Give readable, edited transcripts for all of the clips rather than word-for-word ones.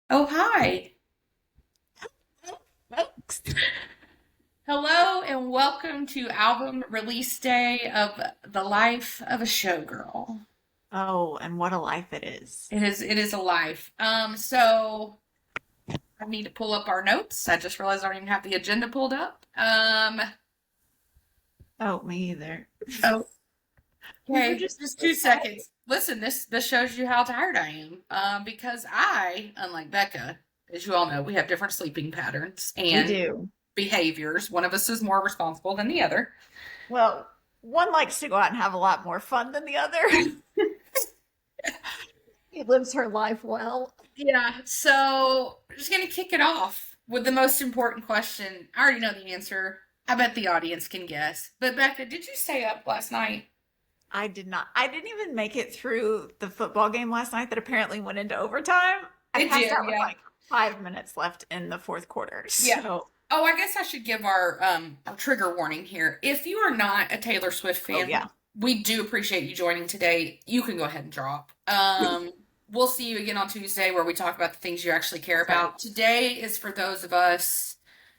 Oh, hi. Folks. Hello and welcome to album release day of The Life of a Showgirl. Oh, and what a life it is. It is a life. So I need to pull up our notes. I just realized I don't even have the agenda pulled up. Oh, me either. Oh, We were okay, just just two deciding. seconds. Listen, this shows you how tired I am. Because I, unlike Becca, as you all know, we have different sleeping patterns We and do. behaviors. One of us is more responsible than the other. Well, one likes to go out and have a lot more fun than the other. He lives her life well. Yeah, so we're just gonna kick it off with the most important question. I already know the answer. I bet the audience can guess. But Becca, did you stay up last night? I did not. I didn't even make it through the football game last night that apparently went into overtime. I It passed did, out with yeah. like 5 minutes left in the fourth quarter. Yeah. So, Oh, I guess I should give our trigger warning here. If you are not a Taylor Swift oh fan, yeah. we do appreciate you joining today. You can go ahead and drop. We'll see you again on Tuesday where we talk about the things you actually care That's right. about. Today is for those of us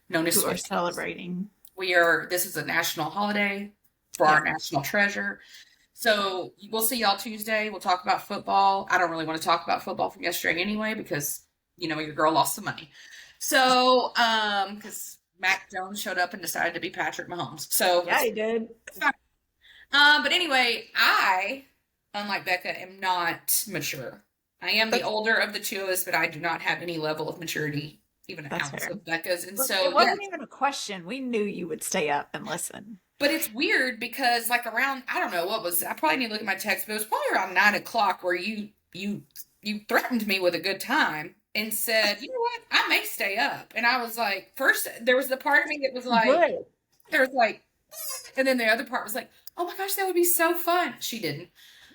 known as Who are Swifties. celebrating. This is a national holiday for our Yep. national treasure. So we'll see y'all Tuesday. We'll talk about football. I don't really want to talk about football from yesterday anyway because your girl lost some money. So because Mac Jones showed up and decided to be Patrick Mahomes. So Yeah, he did. it's fine. But anyway, I, unlike Becca, am not mature. I am the That's older of the two of us, but I do not have any level of maturity, even an that's ounce fair. of Becca's. And Look, it so, yeah, wasn't even a question. We knew you would stay up and listen. but it's weird because like around I don't know what was I probably need to look at my text, but it was probably around 9 o'clock where you threatened me with a good time and said, you know what, I may stay up. And I was like, first there was the part of me that was like Good. there was like and then the other part was like, oh my gosh, that would be so fun. She didn't.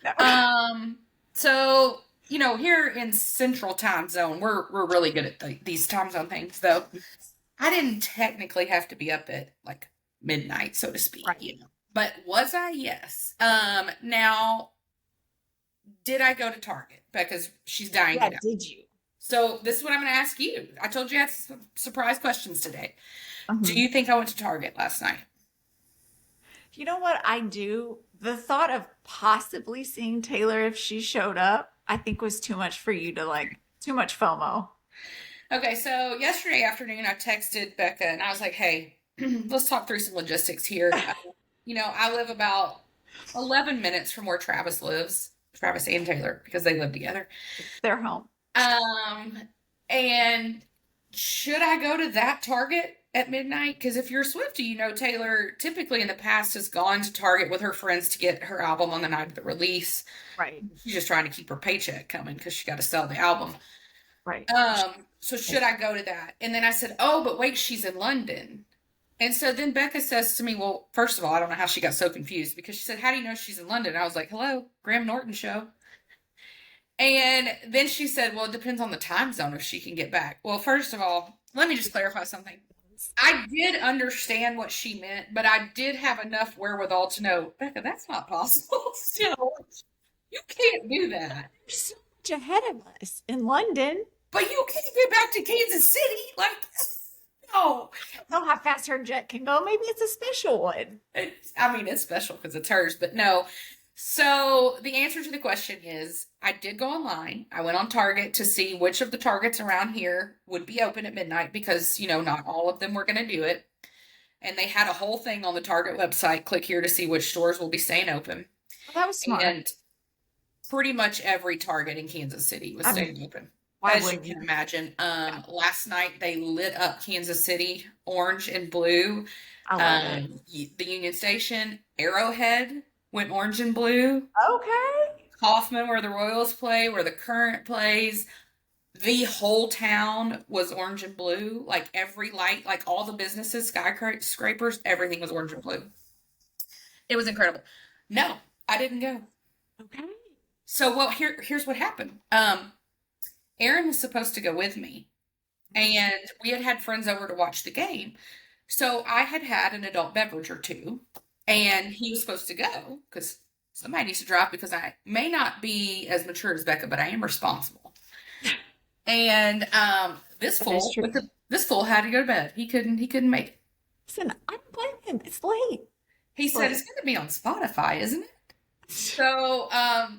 No. So here in Central Time Zone, we're really good at these time zone things, though. I didn't technically have to be up at like midnight, so to speak, Right. But was I? Yes. Now, did I go to Target? Because she's dying to Yeah, know. did you? So this is what I'm going to ask you. I told you I had some surprise questions today. Do Mhm. you think I went to Target last night? You know what I do? The thought of possibly seeing Taylor if she showed up, I think was too much for you to like, too much FOMO. Okay, so yesterday afternoon, I texted Becca and I was like, hey, let's talk through some logistics here. I live about 11 minutes from where Travis lives, Travis and Taylor, because they live together. It's their home. Um, and should I go to that Target at midnight? Because if you're a Swiftie, Taylor typically in the past has gone to Target with her friends to get her album on the night of the release. Right. She's just trying to keep her paycheck coming because she got to sell the album. Right. So should I go to that? And then I said, oh, but wait, she's in London. And so then Becca says to me, well, first of all, I don't know how she got so confused because she said, how do you know she's in London? And I was like, hello, Graham Norton show. And then she said, well, it depends on the time zone if she can get back. Well, first of all, let me just clarify something. I did understand what she meant, but I did have enough wherewithal to know, Becca, that's not possible. Still, you can't do that. They're so much ahead of us in London. But you can't get back to Kansas City. Like, no. Know how fast her jet can go. Maybe it's a special one. It's special because it's hers, but no. So the answer to the question is I did go online. I went on Target to see which of the Targets around here would be open at midnight because, not all of them were going to do it. And they had a whole thing on the Target website. Click here to see which stores will be staying open. Well, that was smart. And pretty much every Target in Kansas City was I mean, staying open. why As you wouldn't can you? imagine, Yeah, last night they lit up Kansas City orange and blue. I love it. The Union Station, Arrowhead went orange and blue. Okay. Kaufman, where the Royals play, where the Current plays, the whole town was orange and blue. Like every light, like all the businesses, skyscrapers, everything was orange and blue. It was incredible. No, I didn't go. Okay. So, well, here's what happened. Aaron was supposed to go with me, and we had had friends over to watch the game. So I had had an adult beverage or two, and he was supposed to go because somebody needs to drive because I may not be as mature as Becca, but I am responsible. And this That is fool true. this fool had to go to bed. He couldn't make it. Listen, I don't blame him. It's late. He It's said late. it's going to be on Spotify, isn't it? So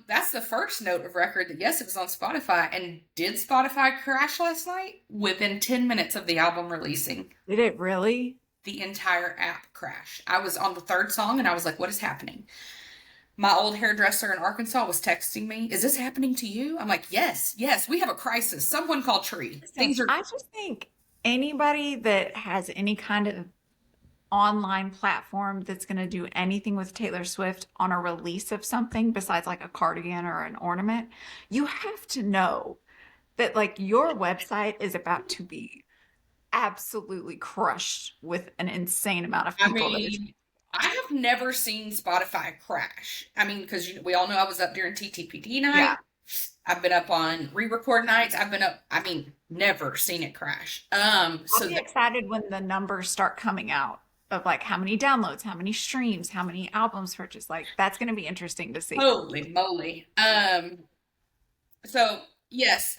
that's the first note of record that yes, it was on Spotify. And did Spotify crash last night? Within 10 minutes of the album releasing, Did it really? the entire app crashed. I was on the third song and I was like, what is happening? My old hairdresser in Arkansas was texting me, is this happening to you? I'm like, yes, yes, we have a crisis. Someone call Tree. Listen, Things are. I just think anybody that has any kind of online platform that's going to do anything with Taylor Swift on a release of something besides like a cardigan or an ornament, you have to know that like your website is about to be absolutely crushed with an insane amount of I people that it's mean, I have never seen Spotify crash. I mean, because we all know I was up during TTPD yeah. night. I've been up on re-record nights. I've been up. I mean, never seen it crash. I'll So be excited when the numbers start coming out of like how many downloads, how many streams, how many albums purchased. Like that's going to be interesting to see. holy moly. So yes.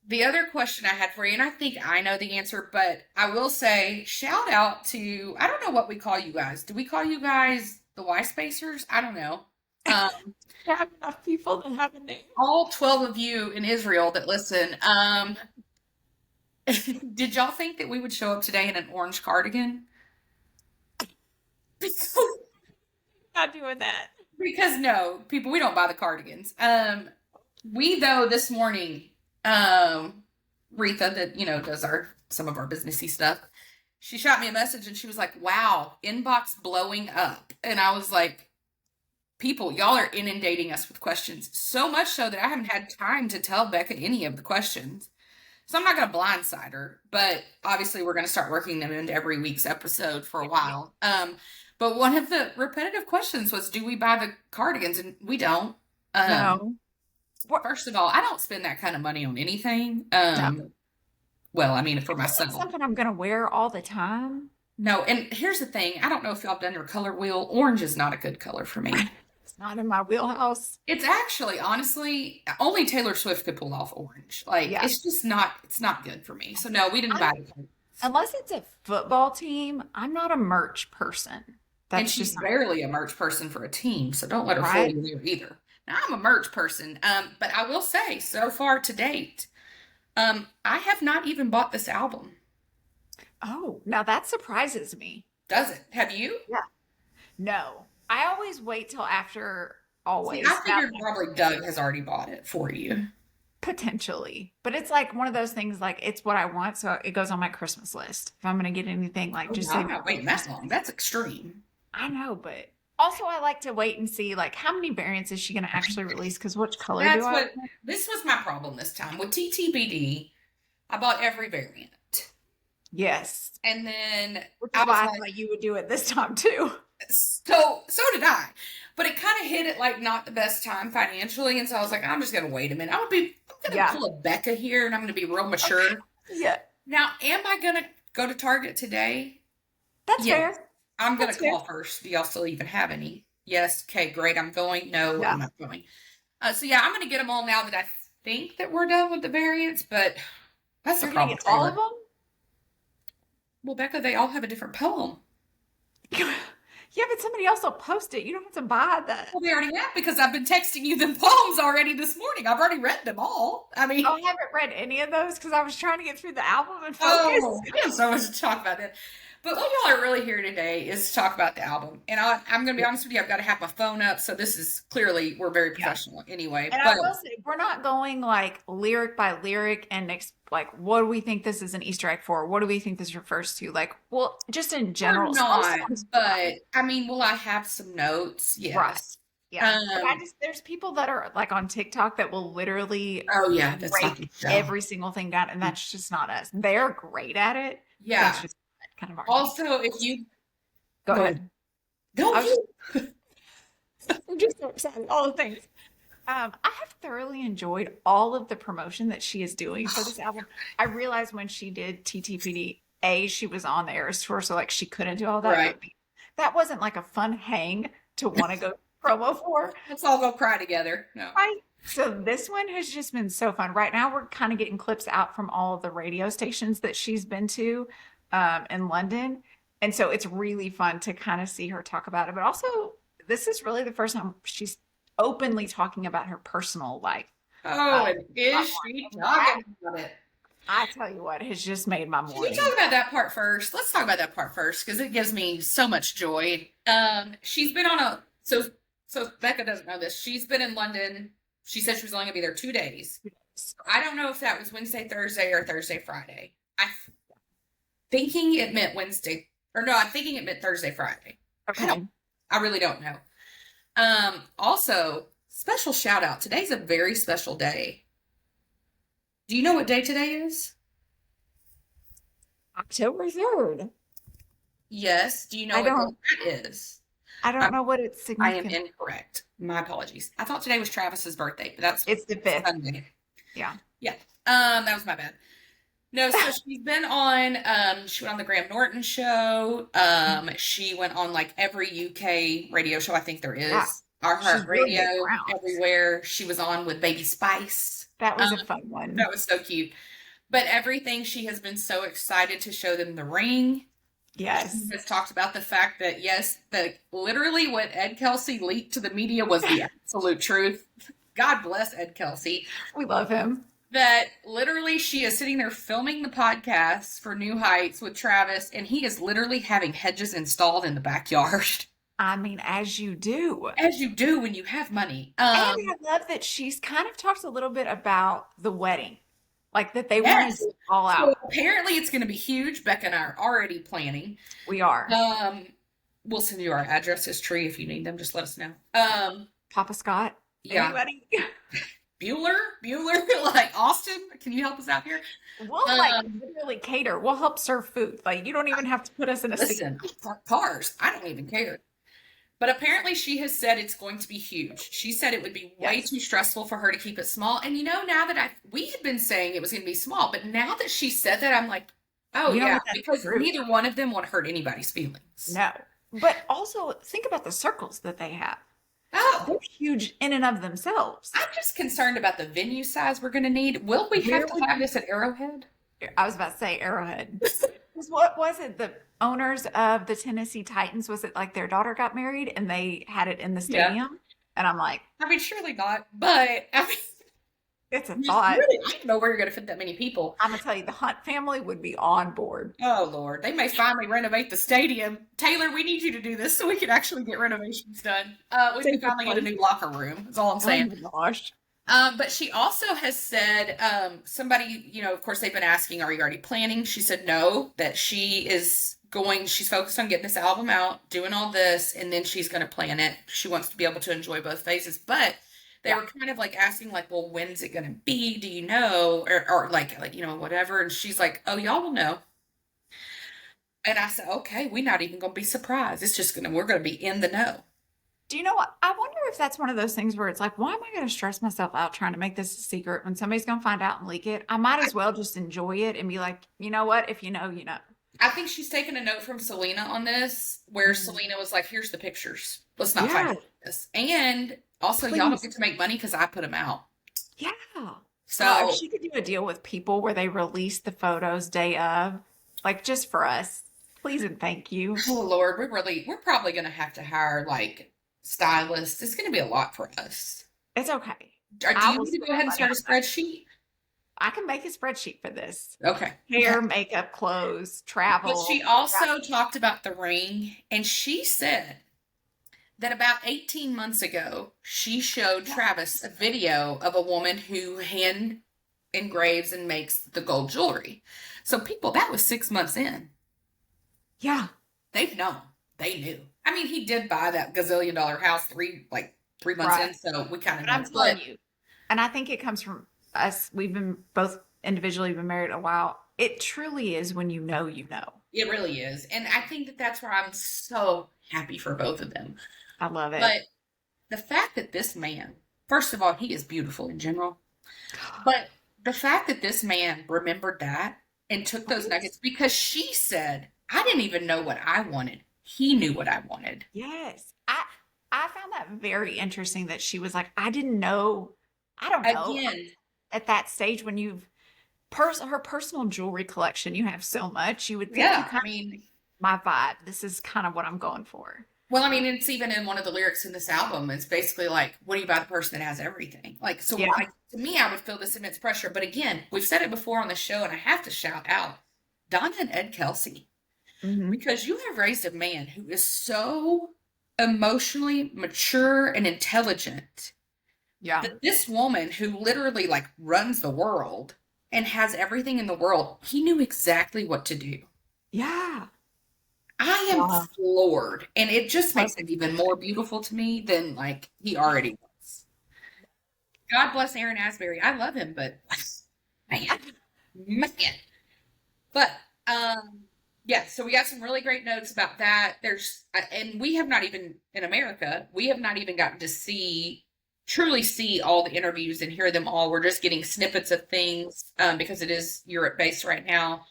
The other question I had for you, and I think I know the answer, but I will say shout out to, I don't know what we call you guys. Do we call you guys the Y Spacers? I don't know. Um, I have enough people that have a name. all 12 of you in Israel that listen, did y'all think that we would show up today in an orange cardigan? Not doing that. Because no, people, we don't buy the cardigans. We though this morning, Retha that does our some of our businessy stuff. She shot me a message and she was like, "Wow, inbox blowing up," and I was like, "People, y'all are inundating us with questions so much so that I haven't had time to tell Becca any of the questions." So I'm not going to blindside her, but obviously we're going to start working them into every week's episode for a while. But one of the repetitive questions was, do we buy the cardigans? And we don't. No. First of all, I don't spend that kind of money on anything. No. Well, I mean, for It's not like myself. something I'm gonna wear all the time. No, and here's the thing. I don't know if y'all have done your color wheel. Orange is not a good color for me. It's not in my wheelhouse. It's actually, honestly, only Taylor Swift could pull off orange. Like, Yeah. it's not good for me. So no, we didn't buy I'm, it. unless it's a football team, I'm not a merch person. And That's she's just not barely a merch person for a team, so don't let her fool right. you there either. Now I'm a merch person, but I will say, so far to date, I have not even bought this album. Oh, now that surprises me. Does it? Have you? Yeah. No. I always wait till after See, I always. Now, figured probably Doug has already bought it for you. potentially. But it's like one of those things like it's what I want, so it goes on my Christmas list. If I'm gonna get anything like Oh, just no, say I'm not waiting that long. That's extreme. I know, but also I like to wait and see like how many variants is she gonna actually release? Because which color do That's I what this was my problem this time with TTBD. I bought every variant, Yes. and then Which I is was why I like, thought you would do it this time too. so did I. But it kind of hit at like not the best time financially, and so I was like, I'm just gonna wait a minute. I'm gonna Yeah. pull a Becca here, and I'm gonna be real mature. Yeah. Now, am I gonna go to Target today? That's Yes. fair. I'm gonna That's fair. call first. Do y'all still even have any? Yes. Okay, great. I'm going. No, Yeah. I'm not going. So yeah, I'm gonna get them all now that I think that we're done with the variants, but that's the You're gonna problem, get all of Taylor. them? Well, Becca, they all have a different poem. Yeah, but somebody else will post it. You don't have to buy that. Well, they already have because I've been texting you them poems already this morning. I've already read them all. I mean, Oh, I haven't read any of those because I was trying to get through the album and focus. oh, we have so much to talk about that. But what y'all are really here today is to talk about the album. And I'm going to be honest with you, I've got to have my phone up. So this is clearly, we're very Yeah. professional anyway. And I But will say, we're not going like lyric by lyric and like, what do we think this is an Easter egg for? What do we think this refers to? Like, well, just in we're general. not. But I mean, will I have some notes? Right. Yes. Yeah. But Um, there's people that are like on TikTok that will literally oh, yeah, that's not break the show. every single thing down, and that's just not us. They're great at it. Yeah. That's just kind of our thing. Also, if you Go go ahead. ahead. Don't I was you? I'm just so excited. All the things. I have thoroughly enjoyed all of the promotion that she is doing for this album. I realized when she did TTPD, she was on the Eras tour, so like she couldn't do all that. Right. But that wasn't like a fun hang to want to go promo for. Let's all go cry together. No. Right? So this one has just been so fun. Right now, we're kind of getting clips out from all of the radio stations that she's been to in London. And so it's really fun to kind of see her talk about it. But also, this is really the first time she's openly talking about her personal life. Oh, Uh, and is she and that, talking about it? I tell you what, has just made my Can we talk morning. about that part first? Let's talk about that part first because it gives me so much joy. She's been on a so Becca doesn't know this. She's been in London. She said she was only gonna be there 2 days. I don't know if that was Wednesday, Thursday, or Thursday, Friday. I thinking it meant Wednesday, or no, I'm thinking it meant Thursday, Friday. Okay. I really don't know. Also, special shout out. Today's a very special day. Do you know what day today is? October 3rd. Yes. Do you know I what day don't that is? I don't know what it's I am significant. incorrect. My apologies. I thought today was Travis's birthday, but that's It's the 5th. Sunday. Yeah. Yeah. That was my bad. No, so she's been on she went on the Graham Norton show. She went on like every UK radio show I think there Yeah. is. Our She's Heart really good Radio rounds. everywhere. She was on with Baby Spice. That was Um, a fun one. that was so cute. But everything she has been so excited to show them the ring. She Yes. has talked about the fact that yes, that literally what Ed Kelsey leaked to the media was the absolute truth. God bless Ed Kelsey. We love him. That literally she is sitting there filming the podcast for New Heights with Travis, and he is literally having hedges installed in the backyard. I mean, as you do. As you do when you have money. And I love that she's kind of talked a little bit about the wedding, like that they want to Yes. do it all So out. apparently it's going to be huge. Becca and I are already planning. We are. We'll send you our addresses, Tree, if you need them. Just let us know. Papa Scott. Yeah. Anybody? Bueller, like Austin. Can you help us out here? We'll like literally cater. We'll help serve food. Like you don't even have to put us in a seat. Listen, cars. I don't even care. But apparently she has said it's going to be huge. She said it would be way Yes. too stressful for her to keep it small. And you know, now that we had been saying it was going to be small, but now that she said that, I'm like, oh You know yeah, what, that's because true. neither one of them want to hurt anybody's feelings. No. But also think about the circles that they have. Oh, They're huge in and of themselves. I'm just concerned about the venue size we're going to need. Will we Where have to would have this at Arrowhead? I was about to say Arrowhead. 'Cause what was it? The owners of the Tennessee Titans, was it like their daughter got married and they had it in the Yeah. stadium? And I'm like, I mean, surely not, but I mean, it's a just thought. really, I don't know where you're going to fit that many people. I'm gonna tell you, the Hunt family would be on board. Oh Lord, they may finally renovate the stadium. Taylor, we need you to do this so we can actually get renovations done. We can finally get a new locker room. That's all I'm Oh saying. my gosh. But she also has said, somebody, you know, of course they've been asking, are you already planning? She said no, that she's focused on getting this album out, doing all this, and then she's going to plan it. She wants to be able to enjoy both phases. But they were kind of like asking, like, well, when's it going to be? Do you know? Or like, you know, whatever. And she's like, oh, y'all will know. And I said, okay, we're not even going to be surprised. We're going to be in the know. Do you know what? I wonder if that's one of those things where it's like, why am I going to stress myself out trying to make this a secret when somebody's going to find out and leak it? I might as well just enjoy it and be like, you know what? If you know, you know. I think she's taken a note from Selena on this, where Selena was like, here's the pictures. Let's not fight Yeah. about this. And also, y'all don't Please. get to make money because I put them out. Yeah. So, If she could do a deal with people where they release the photos day of, like just for us, please and thank you. oh Lord, we're probably going to have to hire like stylists. It's going to be a lot for us. It's okay. Do I you will need to go spend ahead and money start a on that. spreadsheet? I can make a spreadsheet for this. Okay. Hair, makeup, clothes, travel. But she also talked about the ring, and she said that about 18 months ago, she showed Travis a video of a woman who hand engraves and makes the gold jewelry. So people, that was 6 months in. Yeah. They've known. They knew. I mean, he did buy that gazillion-dollar house 3 months Right. in, so we kind of But I'm know. telling you, and I think it comes from us. We've been both individually been married a while. It truly is when you know, you know. It really is. And I think that that's where I'm so happy for both of them. I love it. But the fact that this man, first of all, he is beautiful in general. But the fact that this man remembered that and took those nuggets, because she said, I didn't even know what I wanted. He knew what I wanted. Yes. I found that very interesting that she was like, I didn't know I don't know. Again, At that stage when you've her personal jewelry collection, you have so much, you would think you yeah, kind I mean, of my vibe. This is kind of what I'm going for. well, I mean, it's even in one of the lyrics in this album. It's basically like, what do you buy the person that has everything? Like, so Yeah. like, to me, I would feel this immense pressure. But again, we've said it before on the show, and I have to shout out Donna and Ed Kelsey, Hmm. because you have raised a man who is so emotionally mature and intelligent Yeah. that this woman who literally like runs the world and has everything in the world, he knew exactly what to do. Yeah. I am Wow. floored, and it just makes Plus, it even more beautiful to me than like he already was. God bless Aaron Asbury. I love him, but man, man. But yeah, so we got some really great notes about that. There's and we have not even in America, we have not even gotten to see truly see all the interviews and hear them all. We're just getting snippets of things because it is Europe based right now.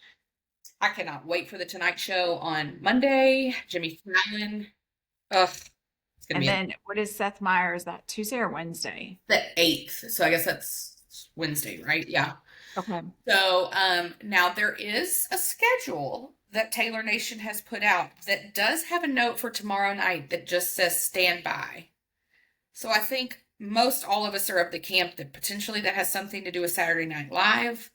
I cannot wait for the Tonight Show on Monday. Jimmy Fallon. Ugh, it's gonna and be then what is Seth Meyers, that Tuesday or Wednesday? the 8th. So I guess that's Wednesday, right? Yeah. Okay. So now there is a schedule that Taylor Nation has put out that does have a note for tomorrow night that just says stand by. So I think most all of us are of the camp that potentially that has something to do with Saturday Night Live.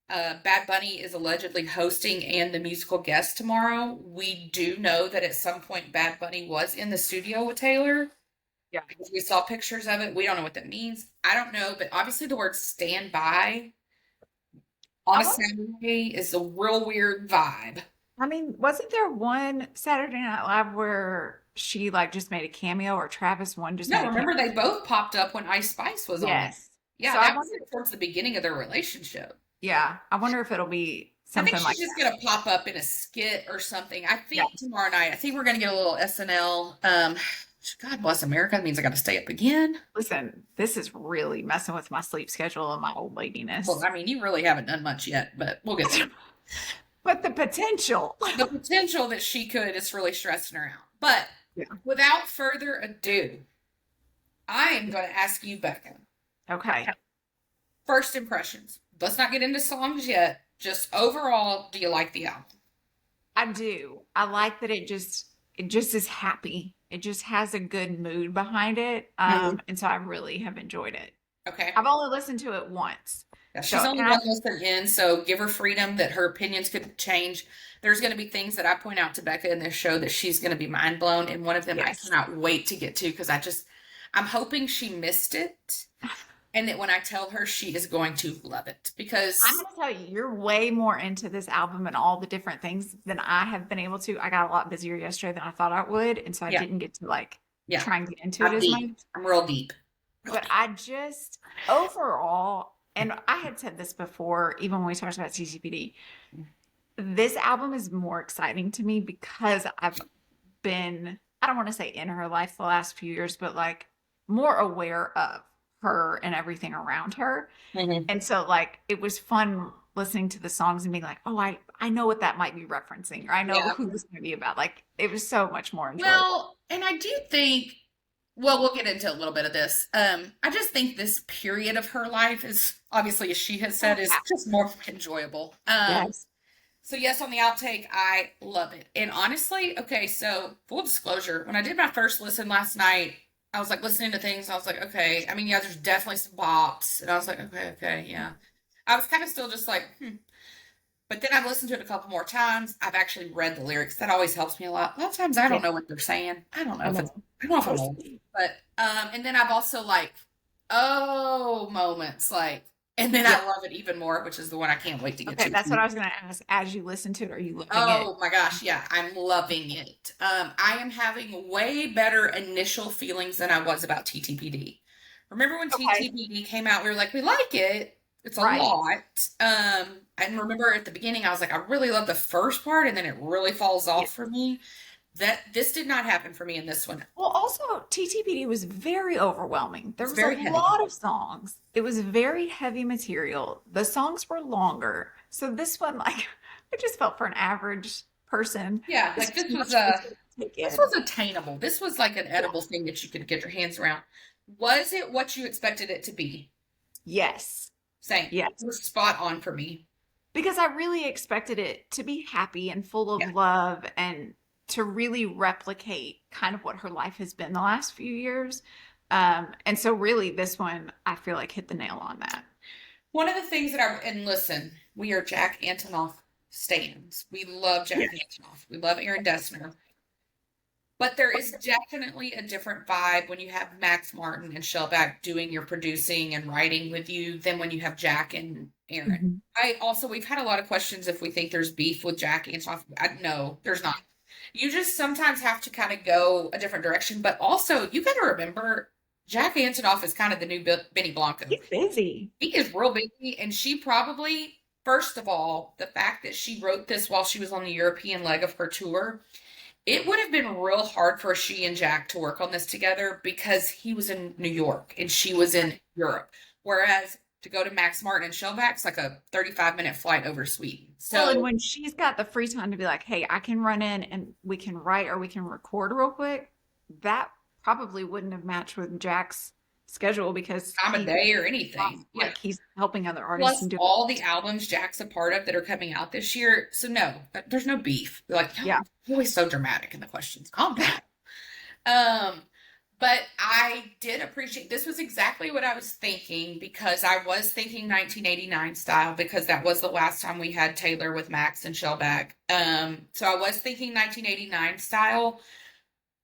Bad Bunny is allegedly hosting and the musical guest tomorrow. We do know that at some point Bad Bunny was in the studio with Taylor. Yeah. Because we saw pictures of it. We don't know what that means. I don't know, but obviously the word stand by on I a wonder, Saturday is a real weird vibe. I mean, wasn't there one Saturday Night Live where she like just made a cameo, or Travis one just No, made a cameo? remember they both popped up when Ice Spice was on there. Yes. Yeah, So I that was wonder, towards the beginning of their relationship. yeah, I wonder if it'll be I think something like she's just gonna pop up in a skit or something. I that. think tomorrow night. I think we're gonna get a little SNL. God bless America. That means I got to stay up again. Listen, this is really messing with my sleep schedule and my old Well, ladiness. I mean, you really haven't done much yet, but we'll get there. But the potential. The potential that she could is really stressing her out. But Yeah. without further ado, I am going to ask you, Becca. Okay. First impressions. Let's not get into songs yet. Just overall, do you like the album? I do. I like that it just is happy. It just has a good mood behind it. And so I really have enjoyed it. Okay. I've only listened to it once. Yeah, So she's only and I one listen in, so give her freedom that her opinions could change. There's going to be things that I point out to Becca in this show that she's going to be mind blown, and one of them I yes. cannot wait to get to because I'm hoping she missed it, and that when I tell her, she is going to love it because I'm gonna tell you, you're way more into this album and all the different things than I have been able to. I got a lot busier yesterday than I thought I would, and so I yeah, didn't get to like yeah, try and get into it I'm as much. deep. I'm real deep. But I just overall, and I had said this before, even when we talked about CCPD, this album is more exciting to me because I've been, I don't want to say in her life the last few years, but like more aware of her and everything around her. Mhm. And so like it was fun listening to the songs and being like, oh, I know what that might be referencing, or I know Yeah. who this might be about. Like it was so much more enjoyable. Well, and I do think, well, we'll get into a little bit of this. I just think this period of her life is obviously, as she has said, is just more enjoyable. Yes. So yes, on the outtake, I love it. And honestly, okay, so full disclosure, when I did my first listen last night, I was like listening to things. I was like, okay. I mean, yeah, there's definitely some bops, and I was like, okay, yeah. I was kind of still just like, But then I've listened to it a couple more times. I've actually read the lyrics. That always helps me a lot. A lot of times I don't Yeah. know what they're saying. I don't know I if it's know. I don't know if I'm old. But and then I've also like oh moments like and then Yeah. I love it even more, which is the one I can't wait to get Okay, to. that's what I was gonna ask. As you listen to it, are you loving it? Oh my gosh, yeah, I'm loving it. I am having way better initial feelings than I was about TTPD. Remember when Okay. TTPD came out, we were like, we like it. It's a Right. lot. And remember at the beginning, I was like, I really love the first part, and then it really falls Yeah. off for me. That this did not happen for me in this one. Well, also TTPD was very overwhelming. There It's was a very heavy. lot of songs. It was very heavy material. The songs were longer. So this one, like, I just felt for an average person, Yeah, this like was this too was much material to take this in. was attainable. This was like an Yeah. edible thing that you could get your hands around. Was it what you expected it to be? Yes. Same. Yes. It was spot on for me. Because I really expected it to be happy and full of Yeah. love and to really replicate kind of what her life has been the last few years. And so really this one I feel like hit the nail on that. One of the things that and listen, we are Jack Antonoff stands. We love Jack Yes. Antonoff. We love Aaron Dessner. But there is definitely a different vibe when you have Max Martin and Shellback doing your producing and writing with you than when you have Jack and Aaron. Mhm. We've had a lot of questions if we think there's beef with Jack Antonoff. No, there's not. You just sometimes have to kind of go a different direction. But also, you got to remember, Jack Antonoff is kind of the new Benny Blanco. He's busy. He is real busy, and she probably, first of all, the fact that she wrote this while she was on the European leg of her tour, it would have been real hard for she and Jack to work on this together because he was in New York and she was in Europe. Whereas to go to Max Martin and Shellback's like a 35-minute flight over Sweden. Well, and So, when she's got the free time to be like, hey, I can run in and we can write or we can record real quick, that probably wouldn't have matched with Jack's schedule because time of he day or anything. Yeah. like he's helping other artists Plus and doing all the albums Jack's a part of that are coming out this year. So no, there's no beef. Like, yeah. you're always so dramatic in the questions. Calm down. But I did appreciate this was exactly what I was thinking because I was thinking 1989 style because that was the last time we had Taylor with Max and Shellback. So I was thinking 1989 style.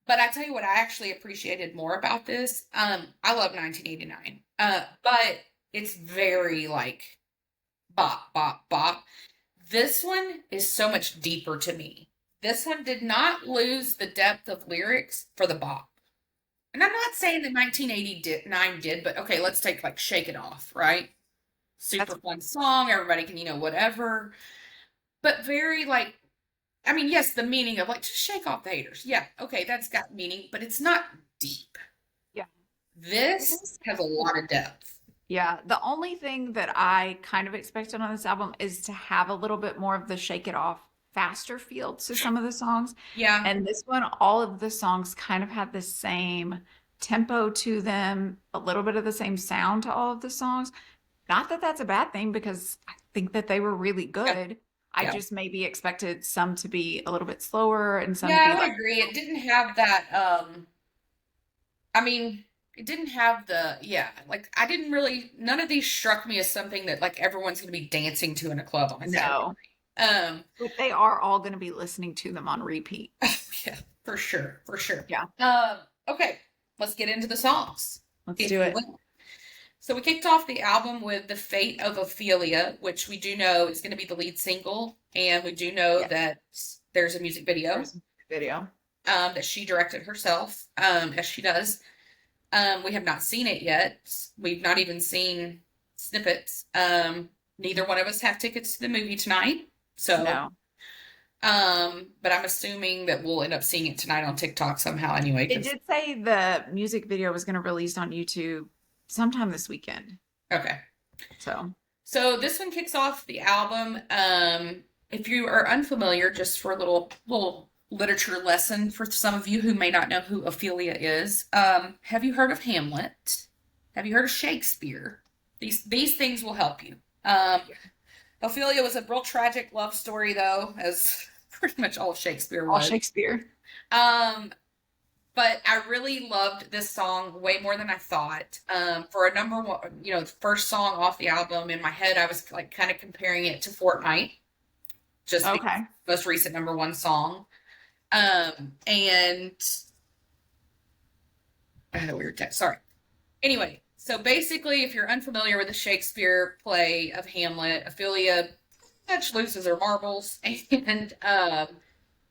But I tell you what, I actually appreciated more about this. I love 1989. But it's very like bop, bop, bop. This one is so much deeper to me. This one did not lose the depth of lyrics for the bop. And I'm not saying that 1989 did, but okay, let's take like Shake It Off, right? Super That's fun song. Everybody can, whatever. But very like, I mean, yes, the meaning of like, just shake off the haters. Yeah, okay, that's got meaning, but it's not deep. yeah. This has a lot of depth. Yeah, the only thing that I kind of expected on this album is to have a little bit more of the shake it off faster feel to some of the songs. Yeah. And this one, all of the songs kind of had the same tempo to them, a little bit of the same sound to all of the songs. Not that that's a bad thing because I think that they were really good. I Yeah. just maybe expected some to be a little bit slower and some to Yeah, be I would like, agree. It didn't have that, I mean, it didn't have like I didn't really, none of these struck me as something that like everyone's going to be dancing to in a club on a Saturday no. night. But they are all going to be listening to them on repeat. Yeah, for sure, for sure. Yeah. Okay, let's get into the songs. Let's if do you it. will. So we kicked off the album with The Fate of Ophelia, which we do know is going to be the lead single, and we do know that there's a music video There's a video. that she directed herself, as she does. We have not seen it yet. We've not even seen snippets. Neither one of us have tickets to the movie tonight. So, No. but I'm assuming that we'll end up seeing it tonight on TikTok somehow anyway. It did say the music video was going to release on YouTube sometime this weekend. Okay. So this one kicks off the album. If you are unfamiliar, just for a little literature lesson for some of you who may not know who Ophelia is, have you heard of Hamlet? Have you heard of Shakespeare? These things will help you. Ophelia was a real tragic love story, though, as pretty much all of Shakespeare was. all Shakespeare. But I really loved this song way more than I thought. For a number one, the first song off the album, in my head, I was like kind of comparing it to Fortnite. Just Okay. the most recent number one song. And I had a weird text. Sorry. Anyway, so basically, if you're unfamiliar with the Shakespeare play of Hamlet, Ophelia much loses her marbles, and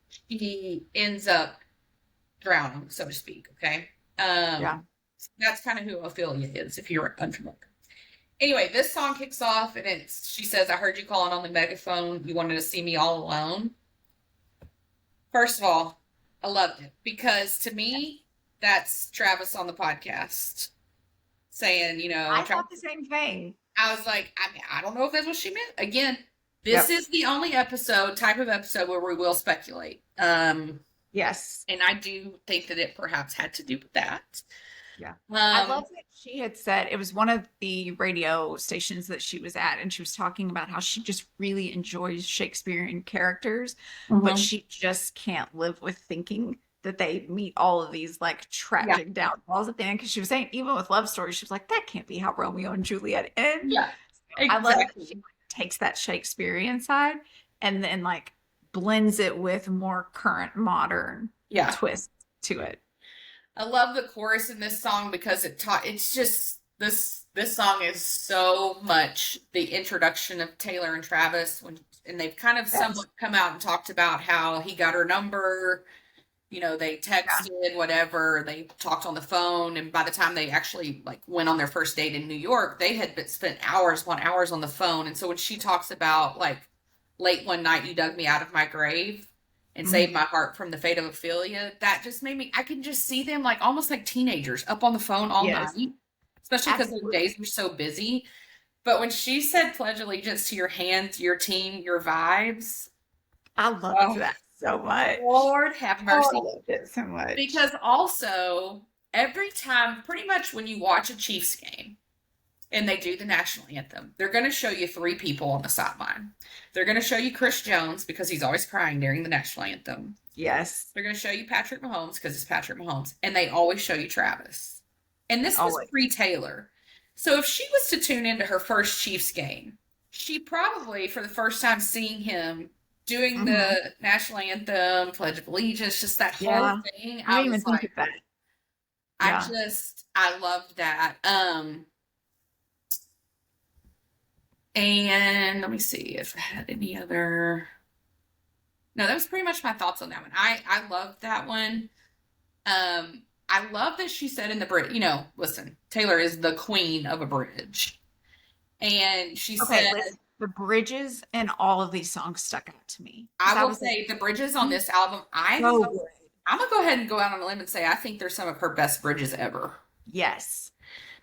she ends up drowning, so to speak. Okay. Yeah. That's kind of who Ophelia is, if you're unfamiliar. Anyway, this song kicks off, and she says, "I heard you calling on the megaphone. You wanted to see me all alone." First of all, I loved it because to me, that's Travis on the podcast saying, I thought the same thing. I was like, I don't know if that's what she meant. Again, this is the only type of episode where we will speculate. Yes. And I do think that it perhaps had to do with that. Yeah. I Um, love that she had said it was one of the radio stations that she was at, and she was talking about how she just really enjoys Shakespearean characters, but mhm. she just can't live with thinking that they meet all of these like Yeah, tragic downfalls at the end. Because she was saying, even with love stories, she was like, that can't be how Romeo and Juliet end. yeah, So I love that she exactly. takes that Shakespearean side and then like blends it with more current modern Yeah. twist to it. I love the chorus in this song because it's just this song is so much the introduction of Taylor and Travis when and they've kind of somewhat Yes. come out and talked about how he got her number, they Yeah. texted, whatever, they talked on the phone, and by the time they actually like went on their first date in New York, they had been spent hours upon hours on the phone. And so when she talks about like late one night you dug me out of my grave and saved Mhm. my heart from the fate of Ophelia, that just made me I can just see them like almost like teenagers up on the phone all Yes. night, especially because their Absolutely. days were so busy. But when she said pledge allegiance to your hands, your team, your vibes, I loved oh that so much. Lord have Oh, I mercy. loved it so much. Because also, every time, pretty much when you watch a Chiefs game and they do the national anthem, they're going to show you three people on the sideline. They're going to show you Chris Jones because he's always crying during the national anthem. Yes. They're going to show you Patrick Mahomes because it's Patrick Mahomes. And they always show you Travis. And this was Always. pre Taylor. So if she was to tune into her first Chiefs game, she probably, for the first time seeing him doing Hmm. the national anthem, Pledge of Allegiance, just that whole Yeah. thing, I I didn't was even think like, of that. I Yeah. just I loved that. And let me see if I had any other. No, that was pretty much my thoughts on that one. I loved that one. I love that she said in the bridge. Listen, Taylor is the queen of a bridge, and she Okay, said, listen. The bridges and all of these songs stuck out to me because I I will was like, say the bridges on this album. so good. I'm gonna go ahead and go out on a limb and say I think they're some of her best bridges ever. Yes.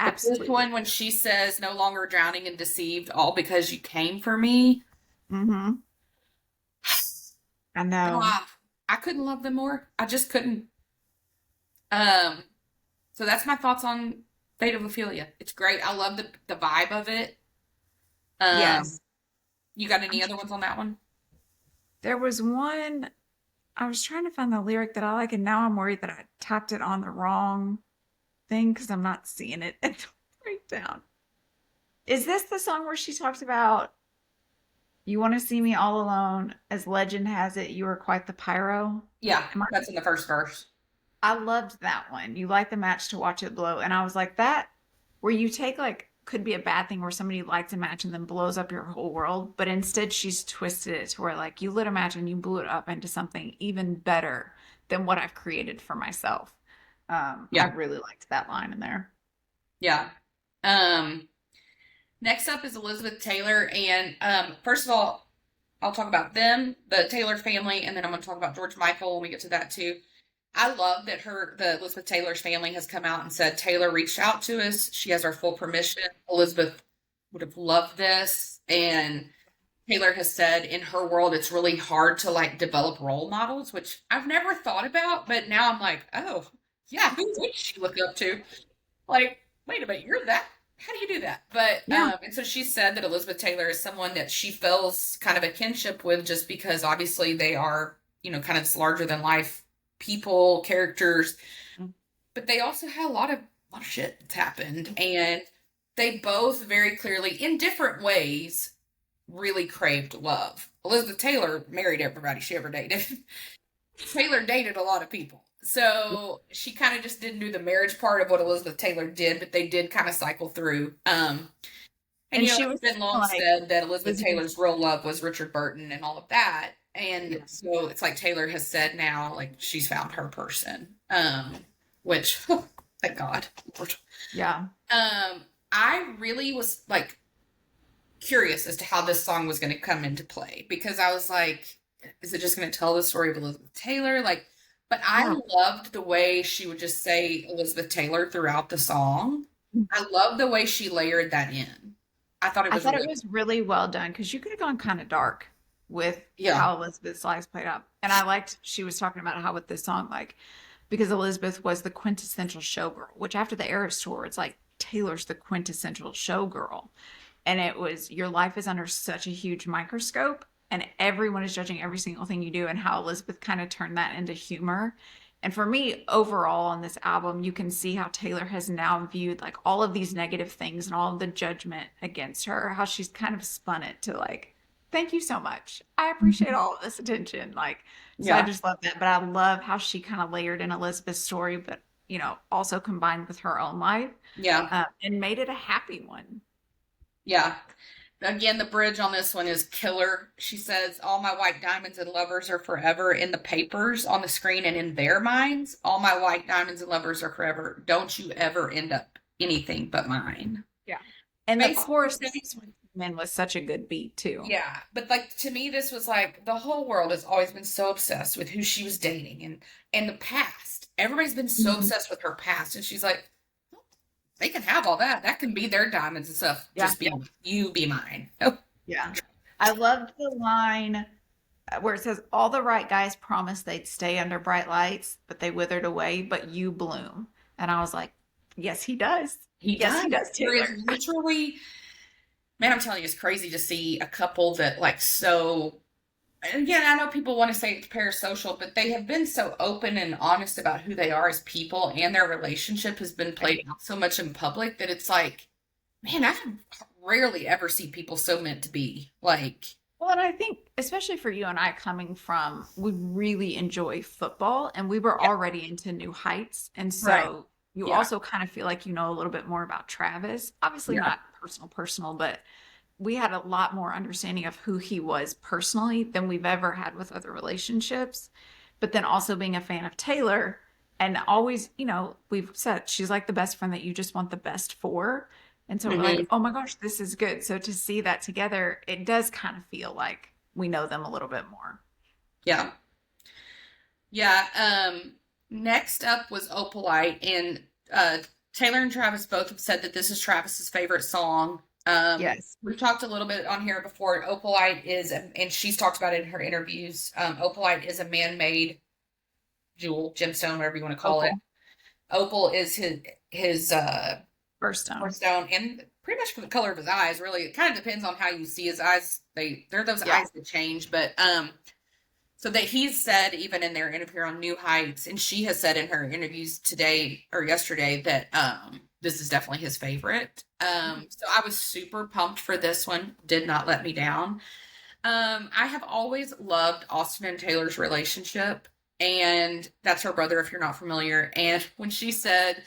The first Absolutely. one when she says, "No longer drowning and deceived, all because you came for me." Hmm. I know. Ah, I couldn't love them more. I just couldn't. Um, so that's my thoughts on Fate of Ophelia. It's great. I love the vibe of it. Um, Yes. you got I'm any other trying. ones on that one? There was one. I was trying to find the lyric that I like, and now I'm worried that I tapped it on the wrong thing because I'm not seeing it in the breakdown. Is this the song where she talks about you want to see me all alone? As legend has it, you were quite the pyro. Yeah, Am I? that's in the first verse. I loved that one. You light the match to watch it blow, and I was like that. Where you take like could be a bad thing where somebody lights a match and then blows up your whole world, but instead she's twisted it to where like you lit a match and you blew it up into something even better than what I've created for myself. I Yeah, really liked that line in there. yeah. Um, next up is Elizabeth Taylor, and first of all, I'll talk about them, the Taylor family, and then I'm going to talk about George Michael when we get to that too. I love that the Elizabeth Taylor's family has come out and said Taylor reached out to us. She has our full permission. Elizabeth would have loved this, and Taylor has said in her world it's really hard to like develop role models, which I've never thought about, but now I'm like, oh yeah, who would she look up to? Like, wait a minute, you're that. How do you do that? But Yeah. and so she said that Elizabeth Taylor is someone that she feels kind of a kinship with, just because obviously they are, kind of larger than life people, characters, but they also had a lot of shit that's happened, and they both very clearly, in different ways, really craved love. Elizabeth Taylor married everybody she ever dated. Taylor dated a lot of people. So she kind of just didn't do the marriage part of what Elizabeth Taylor did, but they did kind of cycle through. And And she it's was been long like, said that Elizabeth Elizabeth, Taylor's real love was Richard Burton and all of that. And yeah, so it's like Taylor has said now, like she's found her person. Which thank God. yeah. I really was like curious as to how this song was going to come into play, because I was like, is it just going to tell the story of Elizabeth Taylor? Like, but I Yeah. loved the way she would just say Elizabeth Taylor throughout the song. I love the way she layered that in. I thought it I was thought it really, was really well done because you could have gone kind of dark with yeah, how Elizabeth's life played out. And I liked she was talking about how with this song, like because Elizabeth was the quintessential showgirl, which after the Eras tour, it's like Taylor's the quintessential showgirl. And it was, your life is under such a huge microscope and everyone is judging every single thing you do, and how Elizabeth kind of turned that into humor. And for me, overall on this album, you can see how Taylor has now viewed like all of these negative things and all of the judgment against her, how she's kind of spun it to like, thank you so much. I appreciate all of this attention. Like, so I Yeah. just love that. But I love how she kind of layered in Elizabeth's story, but also combined with her own life, Yeah. and made it a happy one. Yeah. Again, the bridge on this one is killer. She says, all my white diamonds and lovers are forever in the papers, on the screen, and in their minds. All my white diamonds and lovers are forever. Don't you ever end up anything but mine. Yeah. And the Basically, chorus that this one came in was such a good beat too. yeah. But like to me, this was like the whole world has always been so obsessed with who she was dating and the past. Everybody's been so Mhm. obsessed with her past. And she's like, they can have all that. That can be their diamonds and stuff. Yeah. Just be you be mine. Oh, Yeah. I loved the line where it says, all the right guys promised they'd stay under bright lights, but they withered away, but you bloom. And I was like, yes, he does. he Yes, he does. does, There Taylor. is literally, man, I'm telling you, it's crazy to see a couple that like so. And again, I know people want to say it's parasocial, but they have been so open and honest about who they are as people, and their relationship has been played out so much in public that it's like, man, I rarely ever see people so meant to be. Like, Well, and I think, especially for you and I coming from, we really enjoy football and we were yeah, already into New Heights. And right, so you yeah, also kind of feel like you know a little bit more about Travis. Obviously, yeah, not personal, but we had a lot more understanding of who he was personally than we've ever had with other relationships. But then also being a fan of Taylor, and always, we've said she's like the best friend that you just want the best for. And so we're like, hmm, oh my gosh, this is good. So to see that together, it does kind of feel like we know them a little bit more. yeah, yeah. Next up was Opalite, and Taylor and Travis both have said that this is Travis's favorite song. Yes. We've talked a little bit on here before. Opalite is, and she's talked about it in her interviews. Opalite is a man-made jewel, gemstone, whatever you want to call it. Opal, Opal is his Birthstone. birthstone, and pretty much for the color of his eyes. Really, it kind of depends on how you see his eyes. They're those Yeah. eyes that change, but so that he's said even in their interview on New Heights, and she has said in her interviews today or yesterday that this is definitely his favorite. So I was super pumped for this one. Did not let me down. I have always loved Austin and Taylor's relationship, and that's her brother if you're not familiar. And when she said,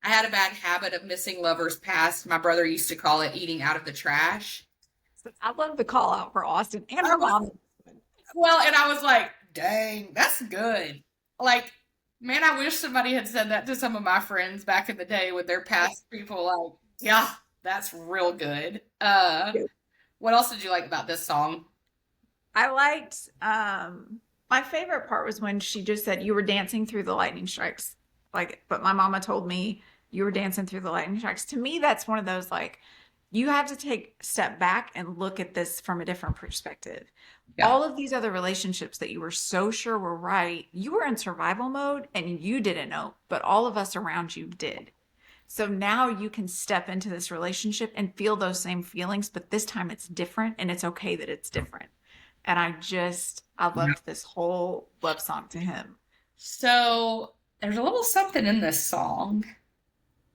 I had a bad habit of missing lovers past, my brother used to call it eating out of the trash. So I love the call out for Austin and I her was mom. Well, and I was like, dang, that's good. Like, man, I wish somebody had said that to some of my friends back in the day with their past people. Like, yeah, that's real good. What else did you like about this song? I liked, my favorite part was when she just said, you were dancing through the lightning strikes. Like, but my mama told me you were dancing through the lightning strikes. To me, that's one of those like, you have to take a step back and look at this from a different perspective. Yeah, All of these other relationships that you were so sure were right, you were in survival mode and you didn't know, but all of us around you did. So now you can step into this relationship and feel those same feelings, but this time it's different and it's okay that it's different. And I yeah. loved this whole love song to him. So there's a little something in this song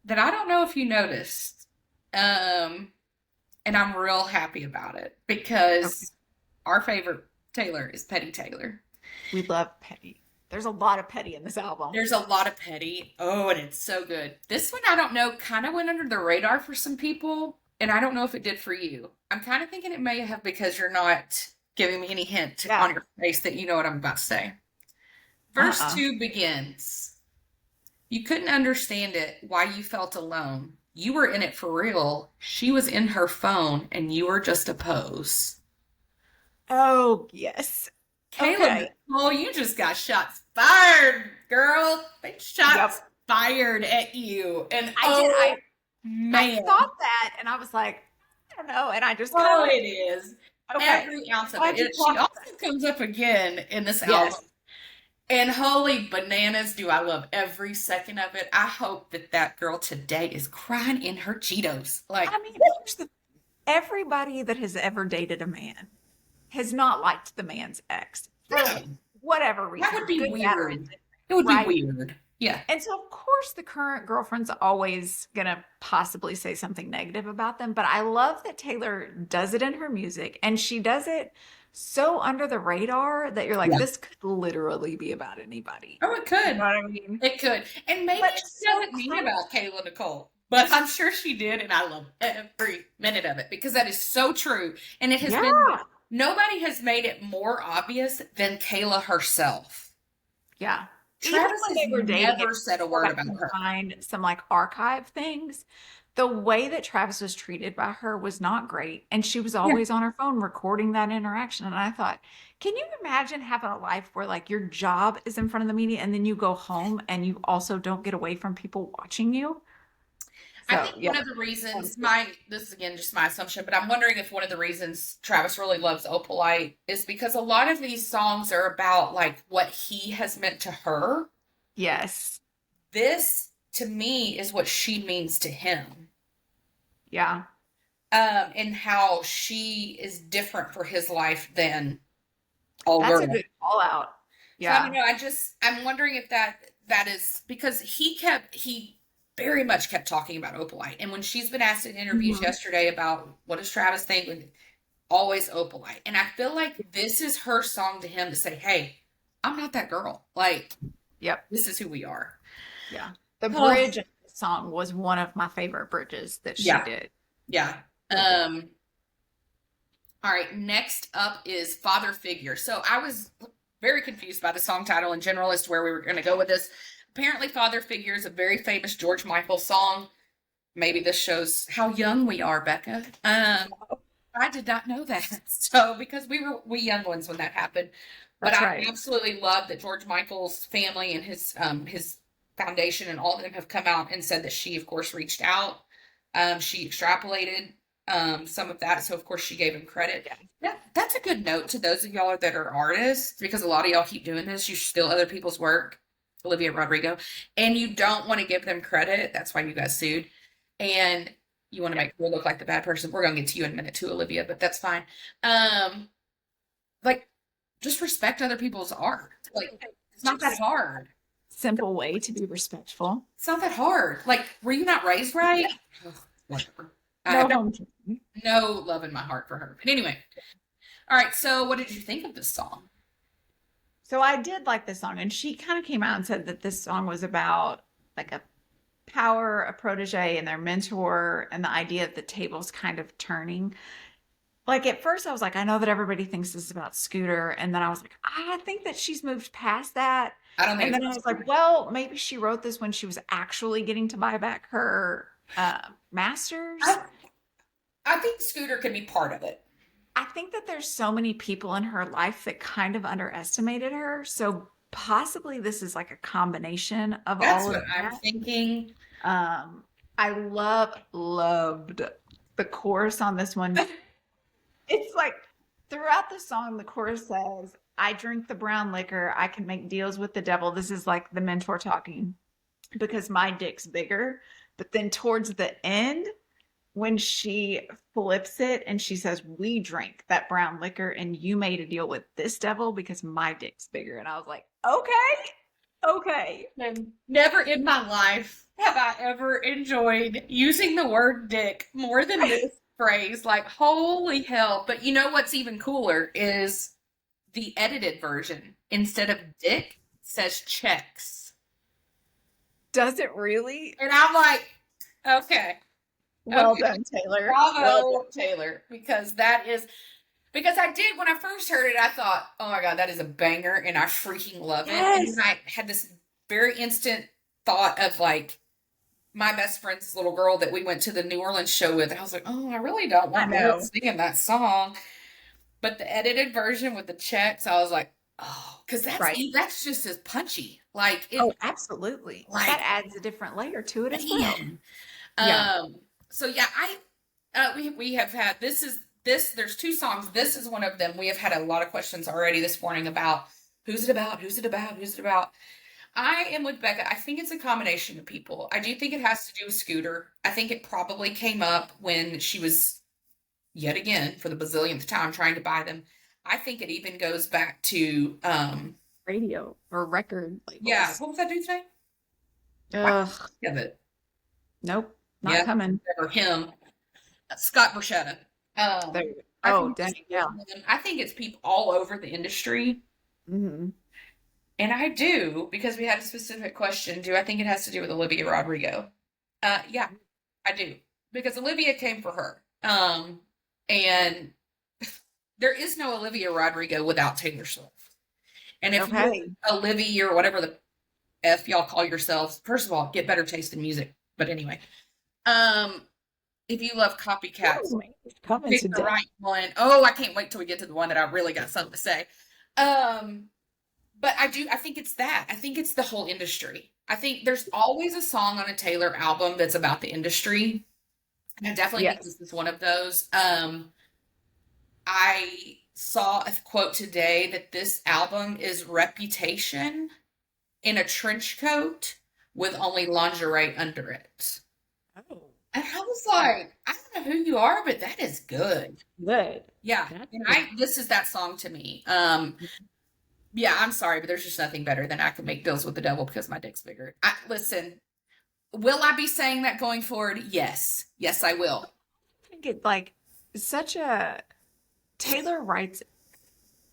that I don't know if you noticed. Um, and I'm real happy about it Okay. because our favorite Taylor is Petty Taylor. We love Petty. There's a lot of Petty in this album. There's a lot of Petty. Oh, and it's so good. This one, I don't know, kind of went under the radar for some people, and I don't know if it did for you. I'm kind of thinking it may have because you're not giving me any hint Yeah. on your face that you know what I'm about to say. Verse Uh-uh. 2 begins. You couldn't understand it, why you felt alone. You were in it for real. She was in her phone, and you were just a pose. Oh, yes. Caleb, Okay. oh, you just got shots fired, girl. They Yep. shots fired at you. And I did. oh, I man. thought that, and I was like, I don't know, and I just kind of Oh, went, it is. okay. Every ounce of Glad it. you She clocked also that. comes up again in this album. Yes. And holy bananas, do I love every second of it. I hope that that girl today is crying in her Cheetos. Like, I mean, here's the everybody that has ever dated a man has not liked the man's ex for no, whatever that would reason, be good, bad, or weird. indifferent, It would be right? weird. Yeah. And so, of course, the current girlfriend's always going to possibly say something negative about them. But I love that Taylor does it in her music, and she does it so under the radar that you're like, Yeah. this could literally be about anybody. Oh, it You know could. what I mean? It could. And maybe But she so doesn't mean clever. about Kayla Nicole, but I'm sure she did. And I love every minute of it because that is so true. And it has Yeah. been, nobody has made it more obvious than Kayla herself. Yeah. Even Travis when has they were dating, if never said a you go word back about and her. find some like archive things, the way that Travis was treated by her was not great. And she was Yeah. always on her phone recording that interaction. And I thought, can you imagine having a life where like your job is in front of the media and then you go home and you also don't get away from people watching you? I So, think yeah. one of the reasons this is again just my assumption, but I'm wondering if one of the reasons Travis really loves Opalite is because a lot of these songs are about like what he has meant to her. Yes. This to me is what she means to him. Yeah. And how she is different for his life than all That's a girl. good call out. So I don't Yeah. know. I'm wondering if that is because he very much kept talking about Opalite. And when she's been asked in interviews Mhm. yesterday about what does Travis think, always Opalite. And I feel like this is her song to him to say, hey, I'm not that girl. Like, Yep. this is who we are. Yeah. The Oh, bridge of the song was one of my favorite bridges that she yeah. did. Yeah. So good. All right, next up is Father Figure. So I was very confused by the song title in general as to where we were going to go with this. Apparently, Father Figure is a very famous George Michael song. Maybe this shows how young we are, Becca. I did not know that. So because we young ones when that happened, but That's I right. absolutely love that George Michael's family and his foundation and all of them have come out and said that she, of course, reached out. She extrapolated some of that, so of course she gave him credit. Yeah. Yeah, that's a good note to those of y'all that are artists because a lot of y'all keep doing this. You steal other people's work, Olivia Rodrigo, and you don't want to give them credit. That's why you got sued, and you want to make her look like the bad person. We're gonna get to you in a minute too, Olivia, but that's fine. Um, like just respect other people's art. Like it's not that Just hard. simple way to be respectful. It's not that hard. Like, were you not raised right? Ugh, whatever. I No have home training. no love in my heart for her. But anyway, all right. So, what did you think of this song? So I did like this song, and she kind of came out and said that this song was about like a power, a protege, and their mentor, and the idea of the tables kind of turning. Like at first, I was like, I know that everybody thinks this is about Scooter, and then I was like, I think that she's moved past that. I don't think And it's then I was like, well, maybe she wrote this when she was actually getting to buy back her masters. I, I think Scooter could be part of it. I think that there's so many people in her life that kind of underestimated her. So possibly this is like a combination of That's all what of I'm that. thinking. I loved the chorus on this one. It's like throughout the song, the chorus says, I drink the brown liquor. I can make deals with the devil. This is like the mentor talking because my dick's bigger. But then towards the end, when she flips it and she says, we drank that brown liquor and you made a deal with this devil because my dick's bigger. And I was like, okay, okay. And never in my life have I ever enjoyed using the word dick more than this phrase. Like, holy hell. But you know what's even cooler is the edited version. Instead of dick, says checks. Does it really? And I'm like, okay. Well Okay. done, Taylor. Well Bravo, done. Taylor. Because I did, when I first heard it, I thought, oh my God, that is a banger, and I freaking love it. And Yes. then I had this very instant thought of like my best friend's little girl that we went to the New Orleans show with. And I was like, oh, I really don't I want her know. singing that song. But the edited version with the checks, I was like, oh, because Right. that's just as punchy. Like it, Oh, absolutely. like That adds a different layer to it as well. man. Yeah. So yeah, we have had this. There's two songs. This is one of them. We have had a lot of questions already this morning about Who's it about? Who's it about? Who's it about? I am with Becca. I think it's a combination of people. I do think it has to do with Scooter. I think it probably came up when she was, yet again, for the bazillionth time, trying to buy them. I think it even goes back to, Radio or record yeah, labels. what was that dude's name? Wow, Ugh, of it. nope, not Yeah, coming. or him, Scott Borchetta. There. I Oh, think dang, yeah. I think it's people all over the industry. Hmm. And I do, because we had a specific question. Do I think it has to do with Olivia Rodrigo? Yeah, I do. Because Olivia came for her. And there is no Olivia Rodrigo without Taylor Swift. And if you're Okay. Olivia or whatever the F y'all call yourselves, first of all, get better taste in music. But anyway, um, if you love copycats, Ooh, it's coming pick the today. right one. Oh, I can't wait till we get to the one that I really got something to say. Um, But I think it's that. I think it's the whole industry. I think there's always a song on a Taylor album that's about the industry. And I definitely think Yes. this is one of those. I saw a quote today that this album is Reputation in a trench coat with only lingerie under it. Oh, And I was like, I don't know who you are, but that is good. good. Yeah. That's And good. this is that song to me. Yeah, I'm sorry, but there's just nothing better than I can make deals with the devil because my dick's bigger. Listen, will I be saying that going forward? Yes. Yes, I will. I think it like such a Taylor writes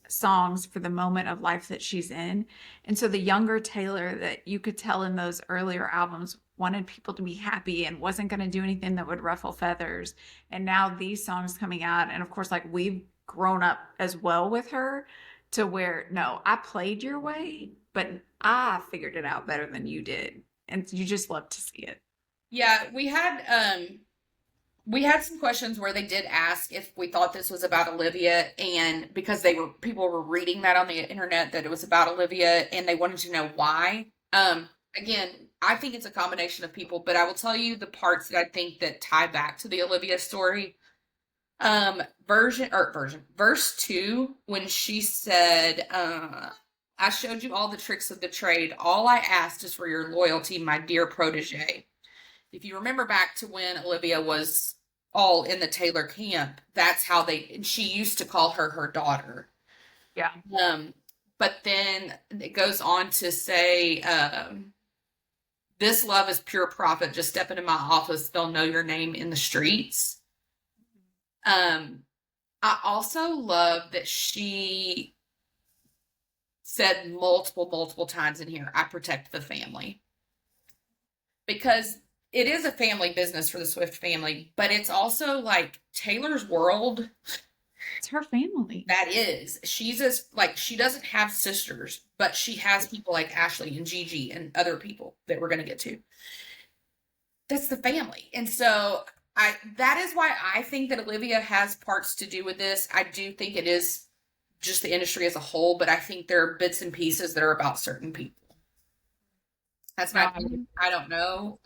songs for the moment of life that she's in. And so the younger Taylor that you could tell in those earlier albums wanted people to be happy and wasn't going to do anything that would ruffle feathers. And now these songs coming out, and of course, like we've grown up as well with her to where, no, I played your way, but I figured it out better than you did. And you just love to see it. Yeah, we had some questions where they did ask if we thought this was about Olivia, and because people were reading that on the internet that it was about Olivia and they wanted to know why. Again, I think it's a combination of people, but I will tell you the parts that I think that tie back to the Olivia story. Verse 2, when she said, I showed you all the tricks of the trade. All I asked is for your loyalty, my dear protege. If you remember back to when Olivia was all in the Taylor camp, that's how and she used to call her her daughter. Yeah. Um, but then it goes on to say, this love is pure profit. Just step into my office, they'll know your name in the streets. I also love that she said multiple times in here, I protect the family. Because it is a family business for the Swift family, but it's also like Taylor's world. It's her family. That is, she's as like she doesn't have sisters, but she has people like Ashley and Gigi and other people that we're gonna get to. That's the family, and so that is why I think that Olivia has parts to do with this. I do think it is just the industry as a whole, but I think there are bits and pieces that are about certain people. That's No, not. I don't know.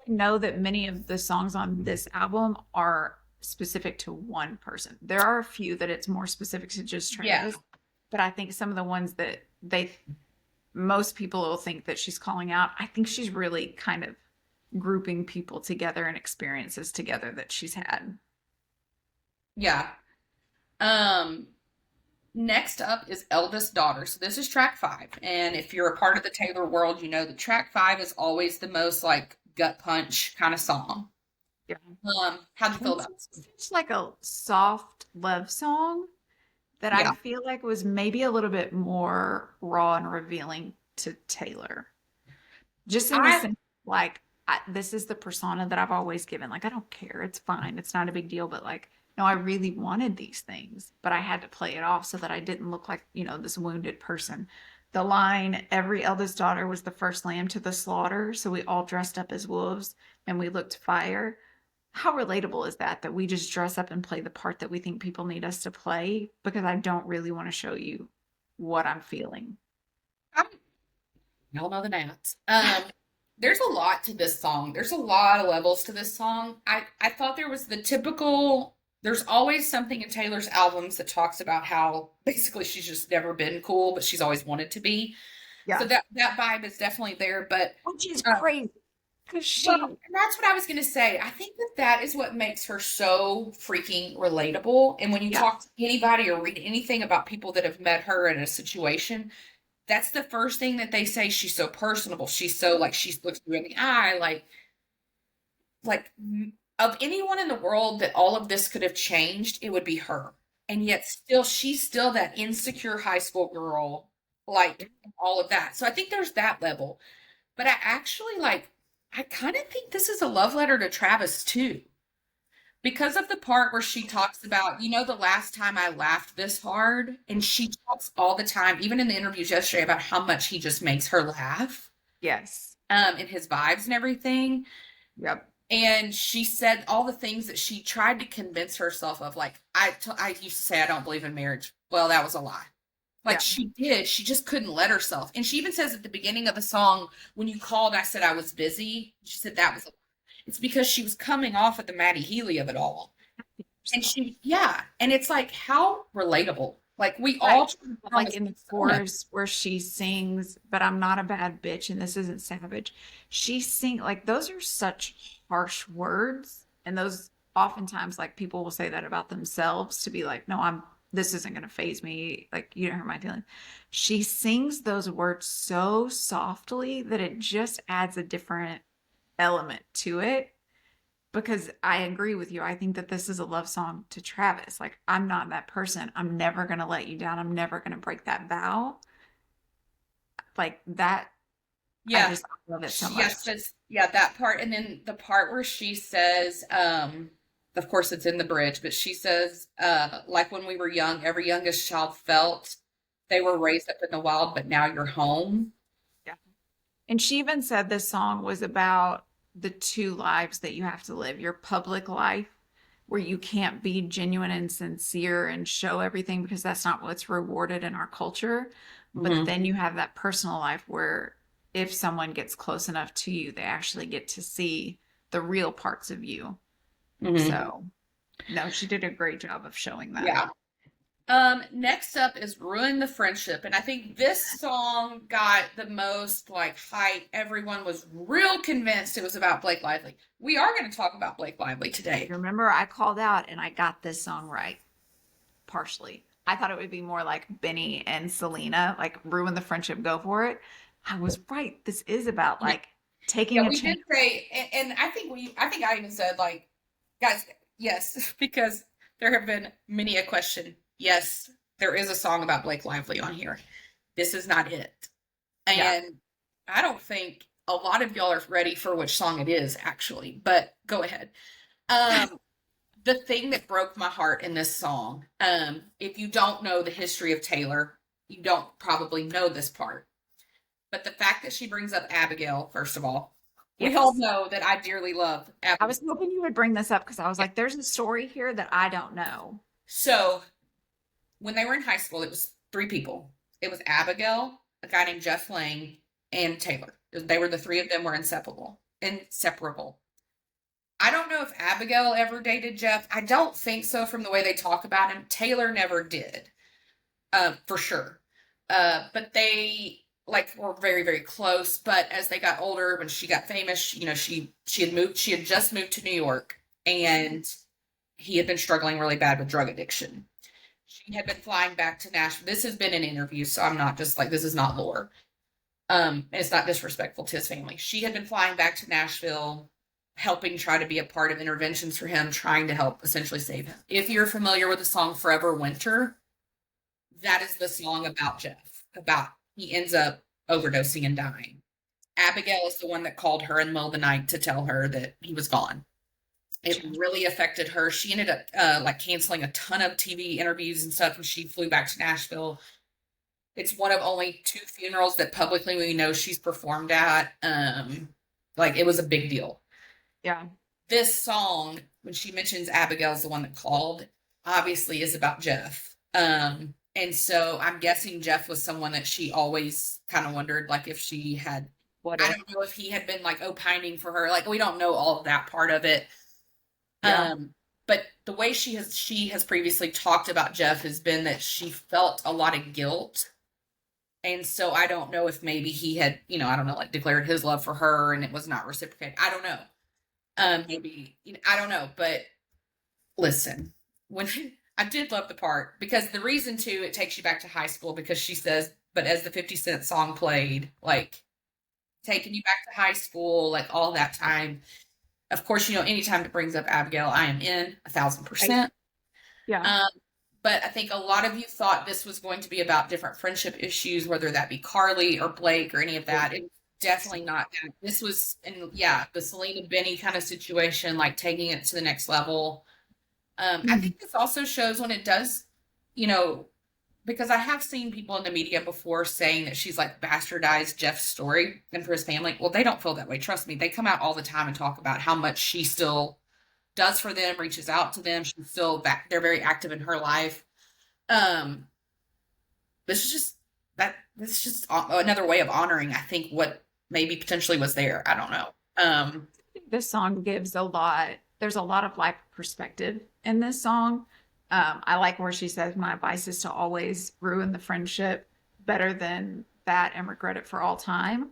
know that many of the songs on this album are specific to one person. There are a few that it's more specific to just Yeah, Travis, but I think some of the ones that most people will think that she's calling out, I think she's really kind of grouping people together and experiences together that she's had. yeah. Um, Next up is Eldest Daughter. So this is track 5. And if you're a part of the Taylor world, you know that track 5 is always the most like gut punch kind of song. Yeah. How'd you feel It's about this? just like a soft love song that I Yeah. feel like was maybe a little bit more raw and revealing to Taylor. Just in the I sense, like, this is the persona that I've always given. Like, I don't care. It's fine. It's not a big deal. But, like, no, I really wanted these things, but I had to play it off so that I didn't look like, this wounded person. The line, every eldest daughter was the first lamb to the slaughter. So we all dressed up as wolves and we looked fire. How relatable is that? That we just dress up and play the part that we think people need us to play because I don't really want to show you what I'm feeling. I'm y'all know the Nats. There's a lot to this song. There's a lot of levels to this song. I thought there was the typical. there's always something in Taylor's albums that talks about how basically she's just never been cool, but she's always wanted to be. So Yeah. that vibe is definitely there. But Which is uh, crazy because well, she, and that's what I was going to say. I think that is what makes her so freaking relatable. And when you yeah, talk to anybody or read anything about people that have met her in a situation, that's the first thing that they say. She's so personable. She's so like she looks you in the eye, like of anyone in the world that all of this could have changed, it would be her. And yet still she's still that insecure high school girl, like all of that. So I think there's that level. But I actually I kind of think this is a love letter to Travis too. Because of the part where she talks about, the last time I laughed this hard, and she talks all the time, even in the interviews yesterday, about how much he just makes her laugh, yes, and his vibes and everything. yep, And she said all the things that she tried to convince herself of. Like, I used to say, I don't believe in marriage. Well, that was a lie. Like, yeah, she did. She just couldn't let herself. And she even says at the beginning of the song, when you called, I said I was busy. She said that was a lie. It's because she was coming off of the Maddie Healy of it all. And yeah. And it's like, how relatable. Like, we all right. turn on Like this in the persona. chorus where she sings, "But I'm not a bad bitch," and this isn't savage. She sing like those are such harsh words, and those oftentimes like people will say that about themselves to be like, "No, I'm this isn't going to phase me. Like you don't hurt my feelings." She sings those words so softly that it just adds a different element to it because I agree with you. I think that this is a love song to Travis. Like, I'm not that person. I'm never going to let you down. I'm never going to break that vow. Like, that, I Yeah. just love it so She, yeah, much. says, yeah, that part. And then the part where she says, of course it's in the bridge, but she says, like when we were young, every youngest child felt they were raised up in the wild, but now you're home. Yeah. And she even said this song was about the two lives that you have to live your public life, where you can't be genuine and sincere and show everything because that's not what's rewarded in our culture. But Hmm. then you have that personal life where if someone gets close enough to you, they actually get to see the real parts of you. Hmm. So, no, she did a great job of showing that. Yeah. Next up is Ruin the Friendship. And I think this song got the most like hype. Everyone was real convinced it was about Blake Lively. We are going to talk about Blake Lively today. You remember I called out and I got this song right, partially. I thought it would be more like Benny and Selena, like ruin the friendship, go for it. I was right. This is about like Yeah, taking a we chance. did say, and I think I even said, like, guys, yes, because there have been many a question. Yes, there is a song about Blake Lively on here. This is not it. Yeah. And I don't think a lot of y'all are ready for which song it is, actually, but go ahead. Um, the thing that broke my heart in this song, if you don't know the history of Taylor, you don't probably know this part. But the fact that she brings up Abigail, first of all, we all Yes. know that I dearly love I Abigail. was hoping you would bring this up because I was Yeah. like, there's a story here that I don't know. So when they were in high school, it was three people. It was Abigail, a guy named Jeff Lang, and Taylor. They were the three of them were inseparable. Inseparable. I don't know if Abigail ever dated Jeff. I don't think so from the way they talk about him. Taylor never did, for sure. But they like were very, very close. But as they got older, when she got famous, she had just moved to New York, and he had been struggling really bad with drug addiction. She had been flying back to Nashville. This has been an interview, so I'm not just like this is not lore. And it's not disrespectful to his family. She had been flying back to Nashville, helping try to be a part of interventions for him, trying to help essentially save him. If you're familiar with the song Forever Winter, that is the song about Jeff. About he ends up overdosing and dying. Abigail is the one that called her in the middle of the night to tell her that he was gone. It really affected her. She ended up like canceling a ton of TV interviews and stuff when she flew back to Nashville. It's one of only two funerals that publicly we know she's performed at. Like it was a big deal. Yeah. This song, when she mentions Abigail's the one that called, obviously is about Jeff. And so I'm guessing Jeff was someone that she always kind of wondered, like if she had, What I if? don't know if he had been like opining for her. Like we don't know all of that part of it. Yeah. Um, but the way she has previously talked about Jeff has been that she felt a lot of guilt. And so I don't know if maybe he had, I don't know, like declared his love for her and it was not reciprocated. I don't know. Maybe, I don't know, but listen, when I did love the part because the reason too, it takes you back to high school because she says, but as the 50 Cent song played, like taking you back to high school, like all that time. Of course, anytime it brings up Abigail, I am in 1,000%. Yeah. Um, but I think a lot of you thought this was going to be about different friendship issues, whether that be Carly or Blake or any of that. It's definitely not that. This was, and yeah, the Selena Benny kind of situation, like taking it to the next level. I think this also shows when it does, you know, because I have seen people in the media before saying that she's like bastardized Jeff's story and for his family. Well, they don't feel that way. Trust me. They come out all the time and talk about how much she still does for them, reaches out to them. She's still back. They're very active in her life. Um, this is just this is just another way of honoring, I think, what maybe potentially was there. I don't know. This song gives a lot, there's a lot of life perspective in this song. I like where she says, my advice is to always ruin the friendship better than that and regret it for all time.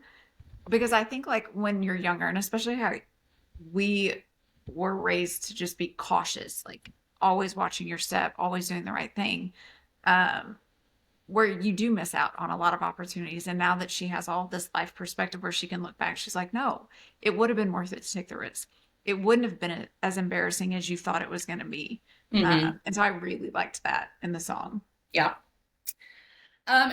Because I think like when you're younger, and especially how we were raised to just be cautious, like always watching your step, always doing the right thing, where you do miss out on a lot of opportunities. And now that she has all this life perspective where she can look back, she's like, no, it would have been worth it to take the risk. It wouldn't have been as embarrassing as you thought it was going to be. And so I really liked that in the song. Yeah.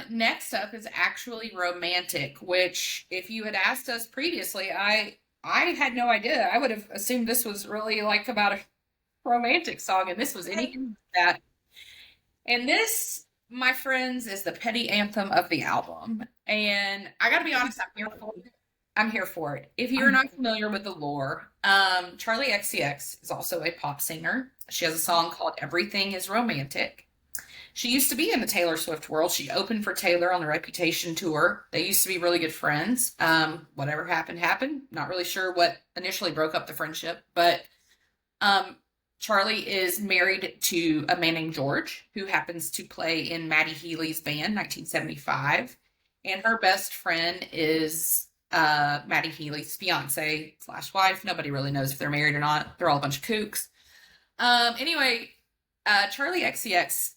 Next up is actually romantic, which if you had asked us previously, I had no idea. I would have assumed this was really like about a romantic song, and this was anything but that. And this, my friends, is the petty anthem of the album. And I gotta be honest, I'm here for it. I'm here for it. If you're not familiar with the lore, Charlie XCX is also a pop singer. She has a song called Everything is Romantic. She used to be in the Taylor Swift world. She opened for Taylor on the Reputation tour. They used to be really good friends. Whatever happened, happened. Not really sure what initially broke up the friendship, but Charlie is married to a man named George, who happens to play in Maddie Healy's band, 1975. And her best friend is Maddie Healy's fiance / wife. Nobody really knows if they're married or not. They're all a bunch of kooks. Anyway, Charlie XCX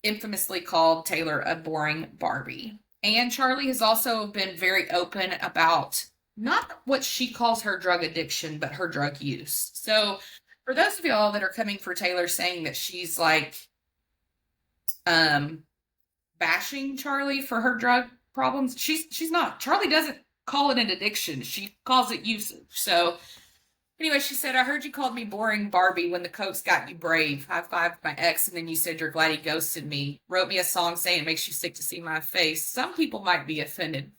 infamously called Taylor a boring Barbie. And Charlie has also been very open about not what she calls her drug addiction, but her drug use. So for those of y'all that are coming for Taylor saying that she's like bashing Charlie for her drug problems, she's not. Charlie doesn't call it an addiction. She calls it usage. So anyway, she said, I heard you called me boring Barbie when the Cokes got you brave. High-fived my ex, and then you said you're glad he ghosted me. Wrote me a song saying it makes you sick to see my face. Some people might be offended,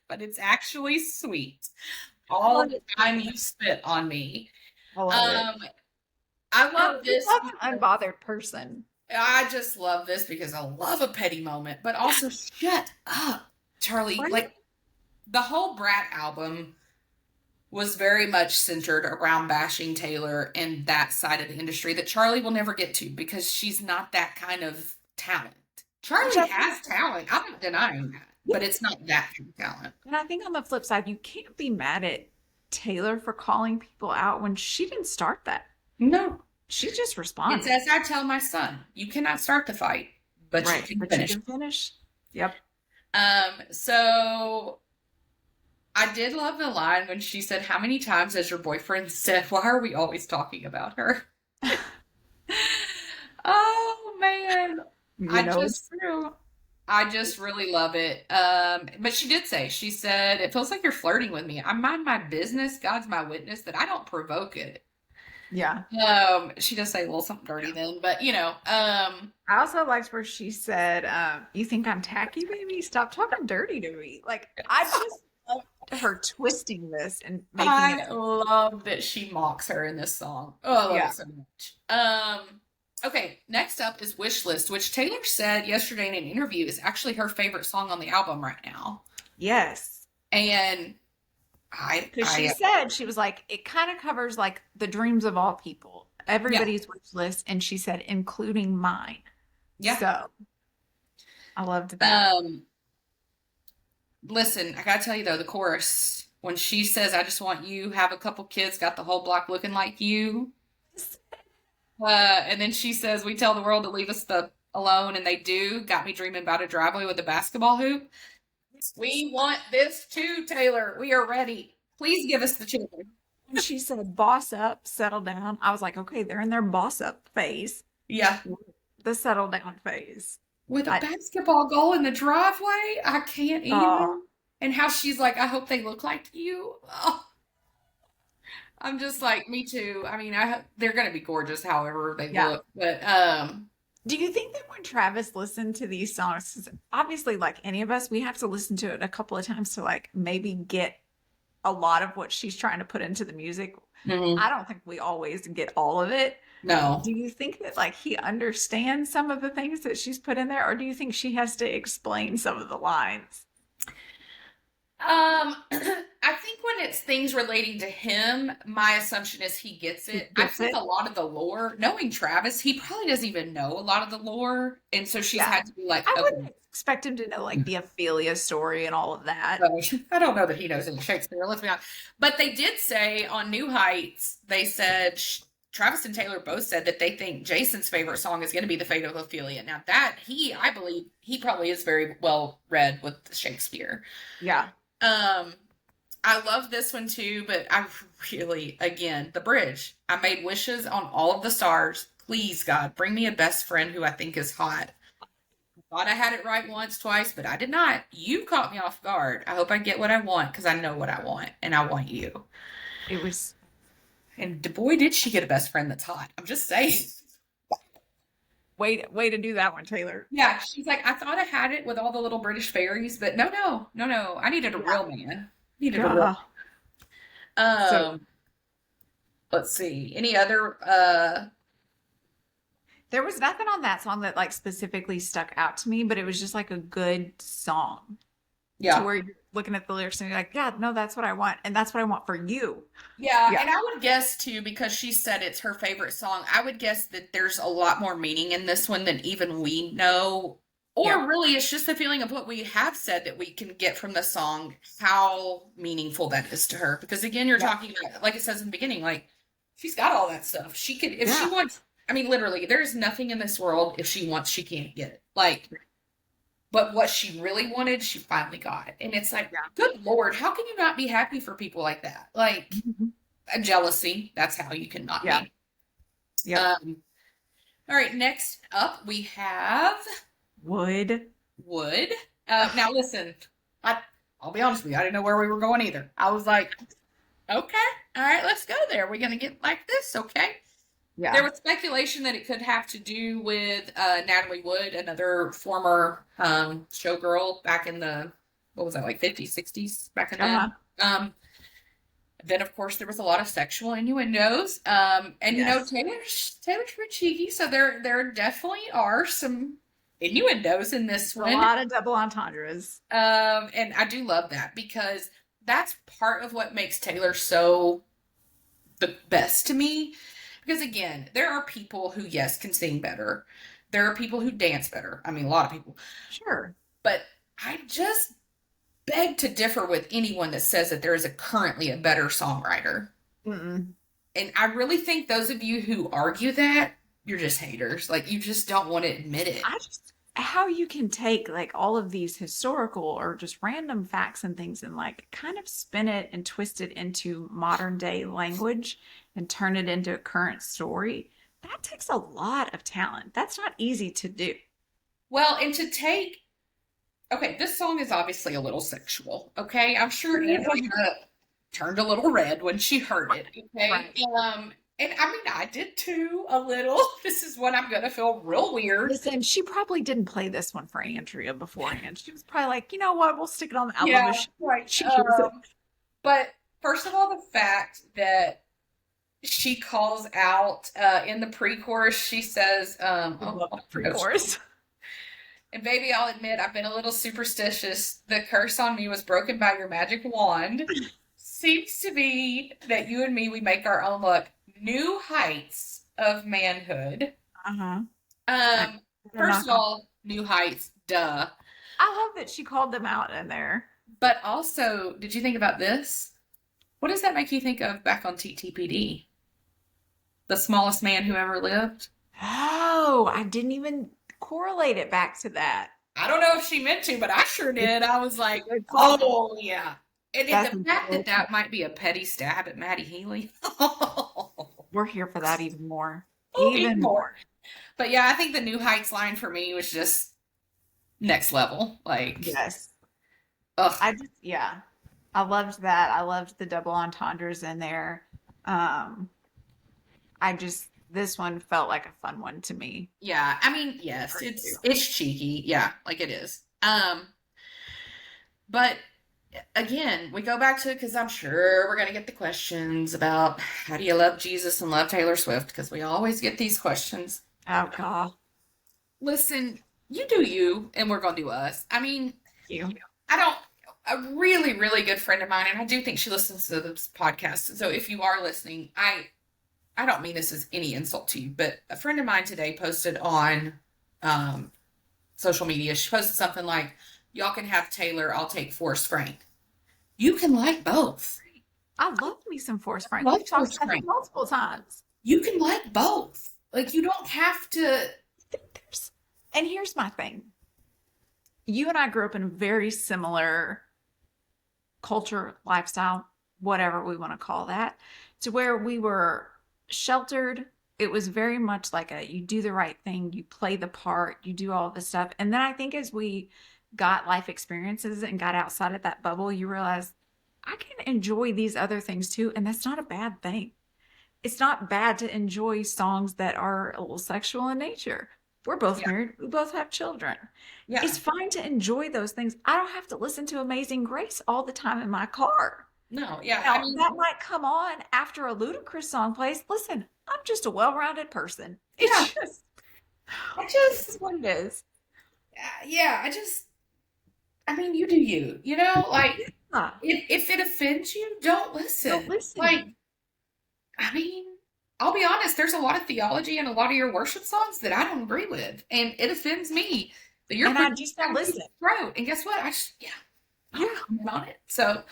but it's actually sweet. All the time you spit on me. I love this. She's an unbothered person. I just love this because I love a petty moment, but also shut up, Charlie. Right. Like the whole Brat album was very much centered around bashing Taylor and that side of the industry that Charlie will never get to because she's not that kind of talent. Charlie has talent. I'm not denying that, but it's not that kind of talent. And I think on the flip side, you can't be mad at Taylor for calling people out when she didn't start that. No. She just responded. It's as I tell my son, you cannot start the fight, but right, you can but finish. you can finish. Yep. So I did love the line when she said, how many times has your boyfriend said, why are we always talking about her? Oh, man. It's true. I just really love it. But she said, it feels like you're flirting with me. I mind my business. God's my witness that I don't provoke it. Yeah. She does say a little something dirty then, but I also liked where she said, you think I'm tacky, baby? Stop talking dirty to me. Like, I just love her twisting this and making I love that she mocks her in this song. Oh, I love it so much. Okay, next up is Wish List, which Taylor said yesterday in an interview is actually her favorite song on the album right now. Yes. And because she said, she was like, it kind of covers like the dreams of all people. Yeah. everybody's wish list, and she said, including mine. Yeah. So I loved that. Um, Listen, I gotta tell you though, the chorus, when she says, I just want you, have a couple kids, got the whole block looking like you. And then she says, we tell the world to leave us alone, and they do. Got me dreaming about a driveway with a basketball hoop. We want this too, Taylor. We are ready. Please give us the children. When she said, boss up, settle down, I was like, okay, they're in their boss up phase, Yeah. the settle down phase. With a I, basketball goal in the driveway. I can't oh, even. And how she's like, I hope they look like you. Oh, I'm just like, me too. I mean, they're gonna be gorgeous, however they yeah. look. But Do you think that when Travis listened to these songs, 'cause obviously, like any of us, we have to listen to it a couple of times to like maybe get a lot of what she's trying to put into the music. mhm, I don't think we always get all of it. no. Do you think that like he understands some of the things that she's put in there, or do you think she has to explain some of the lines? I think when it's things relating to him, my assumption is he gets He it. I gets think it? a lot of the lore, knowing Travis, he probably doesn't even know a lot of the lore, and so she's Yeah. had to be like, I okay. wouldn't expect him to know like the Ophelia story and all of that. So, I don't know that he knows any Shakespeare. Let's be honest. But they did say on New Heights, they said Travis and Taylor both said that they think Jason's favorite song is going to be "The Fate of Ophelia." Now that I believe he probably is very well read with Shakespeare. Yeah. Um, I love this one too, but I really, again, the bridge. I made wishes on all of the stars. Please, God, bring me a best friend who I think is hot. Thought I had it right once, twice, but I did not. You caught me off guard. I hope I get what I want because I know what I want, and I want you. It was And boy, did she get a best friend that's hot. I'm just saying. way to do that one, Taylor. Yeah, she's like, I thought I had it with all the little British fairies, but no, no, no, no. I needed a Yeah. real man. Needed a real. Yeah. So Um, let's see. Any other? there was nothing on that song that like specifically stuck out to me, but it was just like a good song to Yeah. where you're looking at the lyrics and you're like, yeah, no, that's what I want. And that's what I want for you. Yeah, Yeah. and I would guess too, because she said it's her favorite song, I would guess that there's a lot more meaning in this one than even we know. Yeah. Or really, it's just the feeling of what we have said that we can get from the song, how meaningful that is to her. Because again, you're Yeah. talking about, like it says in the beginning, like she's got all that stuff. She could, if she Yeah. wants, I mean, literally, there's nothing in this world if she wants, she can't get it. Like, but what she really wanted, she finally got. And it's like, Yeah. good Lord, how can you not be happy for people like that? Like, Mhm. a jealousy. That's how you cannot Yeah. be. Yep. All right, next up we have Would. Wood. Now listen, I'll be honest with you, I didn't know where we were going either. I was like, okay, all right, let's go there. We're gonna get like this, okay? There Yeah. was speculation that it could have to do with Natalie Wood, another former showgirl back in the what was that, like 50s, 60s back in Uh-huh. then. Then of course there was a lot of sexual innuendos. And you know Yes. Taylor's pretty cheeky, so there definitely are some innuendos in this A one. lot of double entendres. And I do love that because that's part of what makes Taylor so the best to me. Because again, there are people who, yes, can sing better. There are people who dance better. I mean, a lot of people. Sure. But I just beg to differ with anyone that says that there is currently a better songwriter. Mm-mm. And I really think those of you who argue that, you're just haters. Like, you just don't want to admit it. I just how you can take like all of these historical or just random facts and things and like kind of spin it and twist it into modern day language and turn it into a current story. That takes a lot of talent. That's not easy to do. Well, and to take, okay, this song is obviously a little sexual. Okay, I'm sure Andrea turned a little red when she heard it. Okay, Right. And I mean, I did too a little. This is when I'm gonna feel real weird. Listen, she probably didn't play this one for Andrea beforehand. She was probably like, you know what, we'll stick it on the album Yeah, if she, right. she hears it. But first of all, the fact that she calls out in the pre-chorus, she says, I love oh, the pre-chorus. and baby, I'll admit I've been a little superstitious. The curse on me was broken by your magic wand. Seems to be that you and me, we make our own luck. New heights of manhood. Uh-huh. I Um, better First knock of on. all, New Heights, duh. I love that she called them out in there. But also, did you think about this? What does that make you think of back on TTPD? The smallest man who ever lived? Oh, I didn't even correlate it back to that. I don't know if she meant to, but I sure It's did. I was a like, good song. oh, yeah. And then That's the fact that a that might be a petty stab at Maddie Healy. We're here for that even more. Oh, even Even more. more. But yeah, I think the New Heights line for me was just next level. Like, Yes. ugh. Yeah. I loved that. I loved the double entendres in there. Um, this one felt like a fun one to me. Yeah, I mean, yes, it's cheeky. Yeah, like it is. But again, we go back to it because I'm sure we're gonna get the questions about how do you love Jesus and love Taylor Swift because we always get these questions. Oh God. Listen, you do you, and we're gonna do us. I mean, You. I don't. A really, really good friend of mine, and I do think she listens to this podcast. So if you are listening, I don't mean this as any insult to you, but a friend of mine today posted on um, social media. She posted something like, "Y'all can have Taylor. I'll take Forrest Frank." You can like both. I love me some Force I Frank. love We've talked Forrest about him Frank. multiple times. You can like both. Like you don't have to. There's, and here's my thing. You and I grew up in a very similar culture, lifestyle, whatever we want to call that, to where we were sheltered. It was very much like a you do the right thing, you play the part, you do all this stuff. And then I think as we got life experiences and got outside of that bubble, you realize I can enjoy these other things too. And that's not a bad thing. It's not bad to enjoy songs that are a little sexual in nature. We're both Yeah, married, we both have children. yeah. It's fine to enjoy those things. I don't have to listen to Amazing Grace all the time in my car. No, yeah. I Now, mean, that might come on after a ludicrous song plays. Listen, I'm just a well-rounded person. yeah. It's just I this is just, what it is. yeah. I mean, you do you. You know, like Yeah, if it offends you, don't don't listen. Like, listen. I mean, I'll be honest, there's a lot of theology in a lot of your worship songs that I don't agree with, and it offends me that you're And I putting just down don't listen. people's throat. And guess what? Yeah, I'll Yeah, comment on it. So,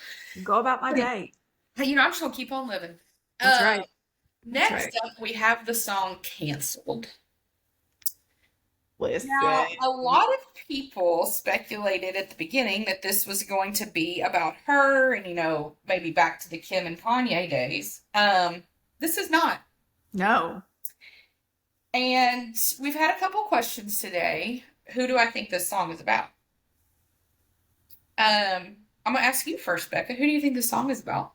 go about my day. I'm just gonna keep on living. That's Uh, right. That's Next right. up, we have the song "Canceled." Listen. Now, a lot of people speculated at the beginning that this was going to be about her, and maybe back to the Kim and Kanye days. This is not. No. And we've had a couple questions today. Who do I think this song is about? I'm gonna ask you first, Becca. Who do you think this song is about?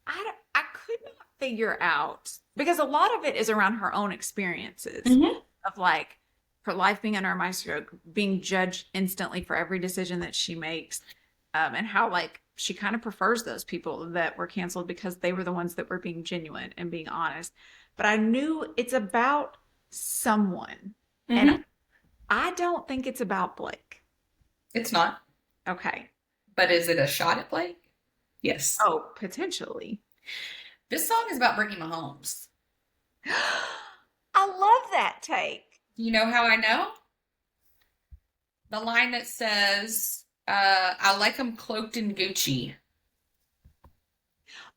I could not figure out because a lot of it is around her own experiences Mm-hmm. of like her life being under a microscope, being judged instantly for every decision that she makes, and how like she kind of prefers those people that were canceled because they were the ones that were being genuine and being honest. But I knew it's about someone, and Mm-hmm. I don't think it's about Blake. It's not. Okay. But is it a shot at Blake? Yes. Oh, potentially. This song is about Brittany Mahomes. I love that take. You know how I know? The line that says, I like them cloaked in Gucci.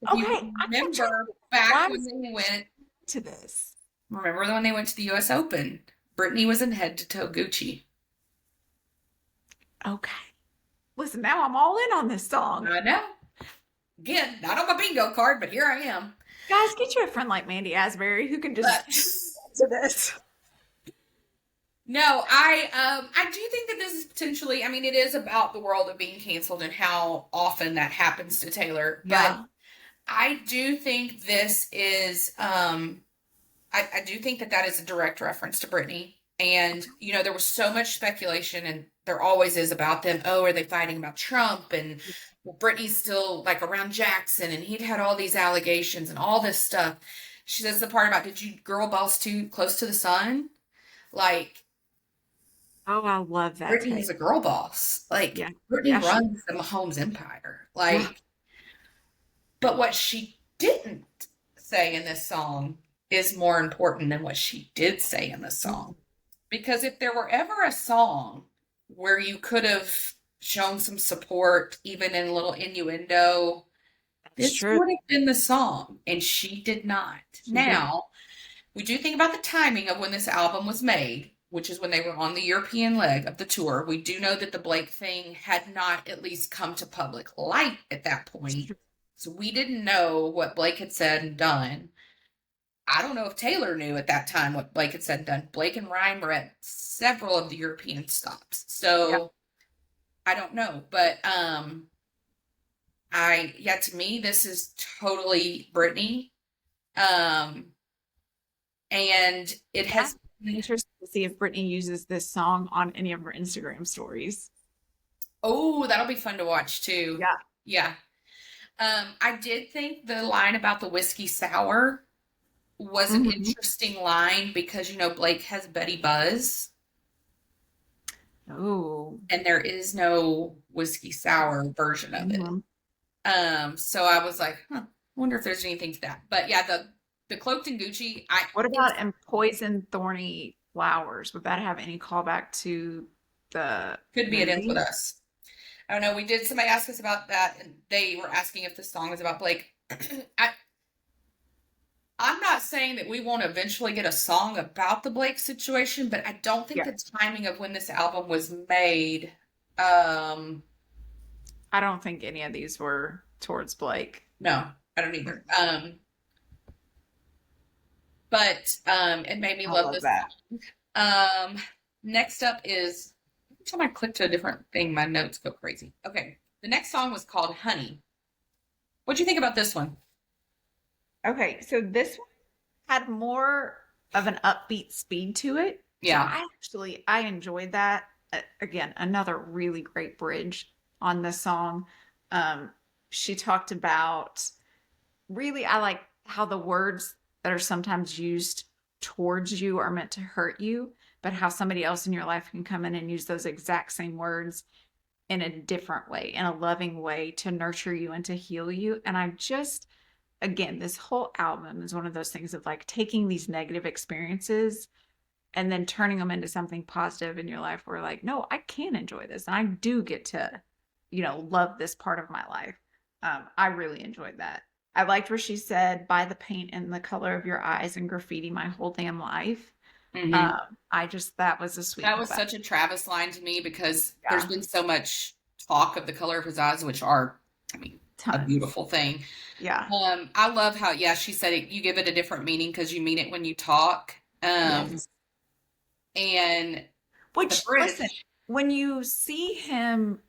If Okay, you I kept trying remember to back why when was they went, to this. remember when they went to the US Open? Brittany was in head to toe Gucci. Okay. Listen, now I'm all in on this song. I know. Again, not on my bingo card, but here I am. Guys, get you a friend like Mandy Asbury who can just But to this. no, I do think that this is potentially, I mean, it is about the world of being canceled and how often that happens to Taylor. But Yeah. I do think this is I do think that that is a direct reference to Britney. And, there was so much speculation, and there always is about them. Oh, are they fighting about Trump? And well, Britney's still like around Jackson, and he'd had all these allegations and all this stuff. She says the part about, did you girl boss too close to the sun? Like, Oh, I love that Britney take. is a girl boss. Like, Yeah. Britney Yeah. runs the Mahomes empire. Yeah. Like, but what she didn't say in this song is more important than what she did say in the song. Because if there were ever a song where you could have shown some support, even in a little innuendo, That's this true. would have been the song, and she did not. She did. Now, we do think about the timing of when this album was made, which is when they were on the European leg of the tour. We do know that the Blake thing had not at least come to public light at that point. So we didn't know what Blake had said and done. I don't know if Taylor knew at that time what Blake had said and done. Blake and Ryan were at several of the European stops. Yeah. So I don't know. But to me, this is totally Britney. Um and it has I'm interested to see if Brittany uses this song on any of her Instagram stories. oh, that'll be fun to watch too. Yeah. Yeah. I did think the line about the whiskey sour was an Hmm. interesting line because Blake has Betty Buzz Oh. and there is no whiskey sour version of it. Mhm. So I was like, huh, wonder if there's anything to that. But yeah, the cloaked in Gucci, What about and poison thorny flowers? Would that have any callback to the could be it ends with movie? us. I don't know. Somebody asked us about that, and they were asking if the song was about Blake. I, I'm not saying that we won't eventually get a song about the Blake situation, but I don't think Yeah. the timing of when this album was made. Um, I don't think any of these were towards Blake. no, I don't either. But it made me I love love this that. song. Next up is every time I click to a different thing, my notes go crazy. Okay, the next song was called Honey. What'd you think about this one? Okay, so this one had more of an upbeat speed to it. So Yeah. I enjoyed that. Again, another really great bridge on this song. Um, she talked about really, I like how the words that are sometimes used towards you are meant to hurt you, but how somebody else in your life can come in and use those exact same words in a different way, in a loving way to nurture you and to heal you. And I just, again, this whole album is one of those things of like taking these negative experiences and then turning them into something positive in your life where like, no, I can enjoy this. And I do get to, love this part of my life. I really enjoyed that. I liked where she said, buy the paint in the color of your eyes and graffiti my whole damn life. Hmm. That was a sweet That was callback. such a Travis line to me because there's Yeah, been so much talk of the color of his eyes, which are, I mean, a tons. beautiful thing. Yeah. I love how, yeah, she said it, you give it a different meaning because you mean it when you talk. Yes. And the Which, listen, bridge, when you see him,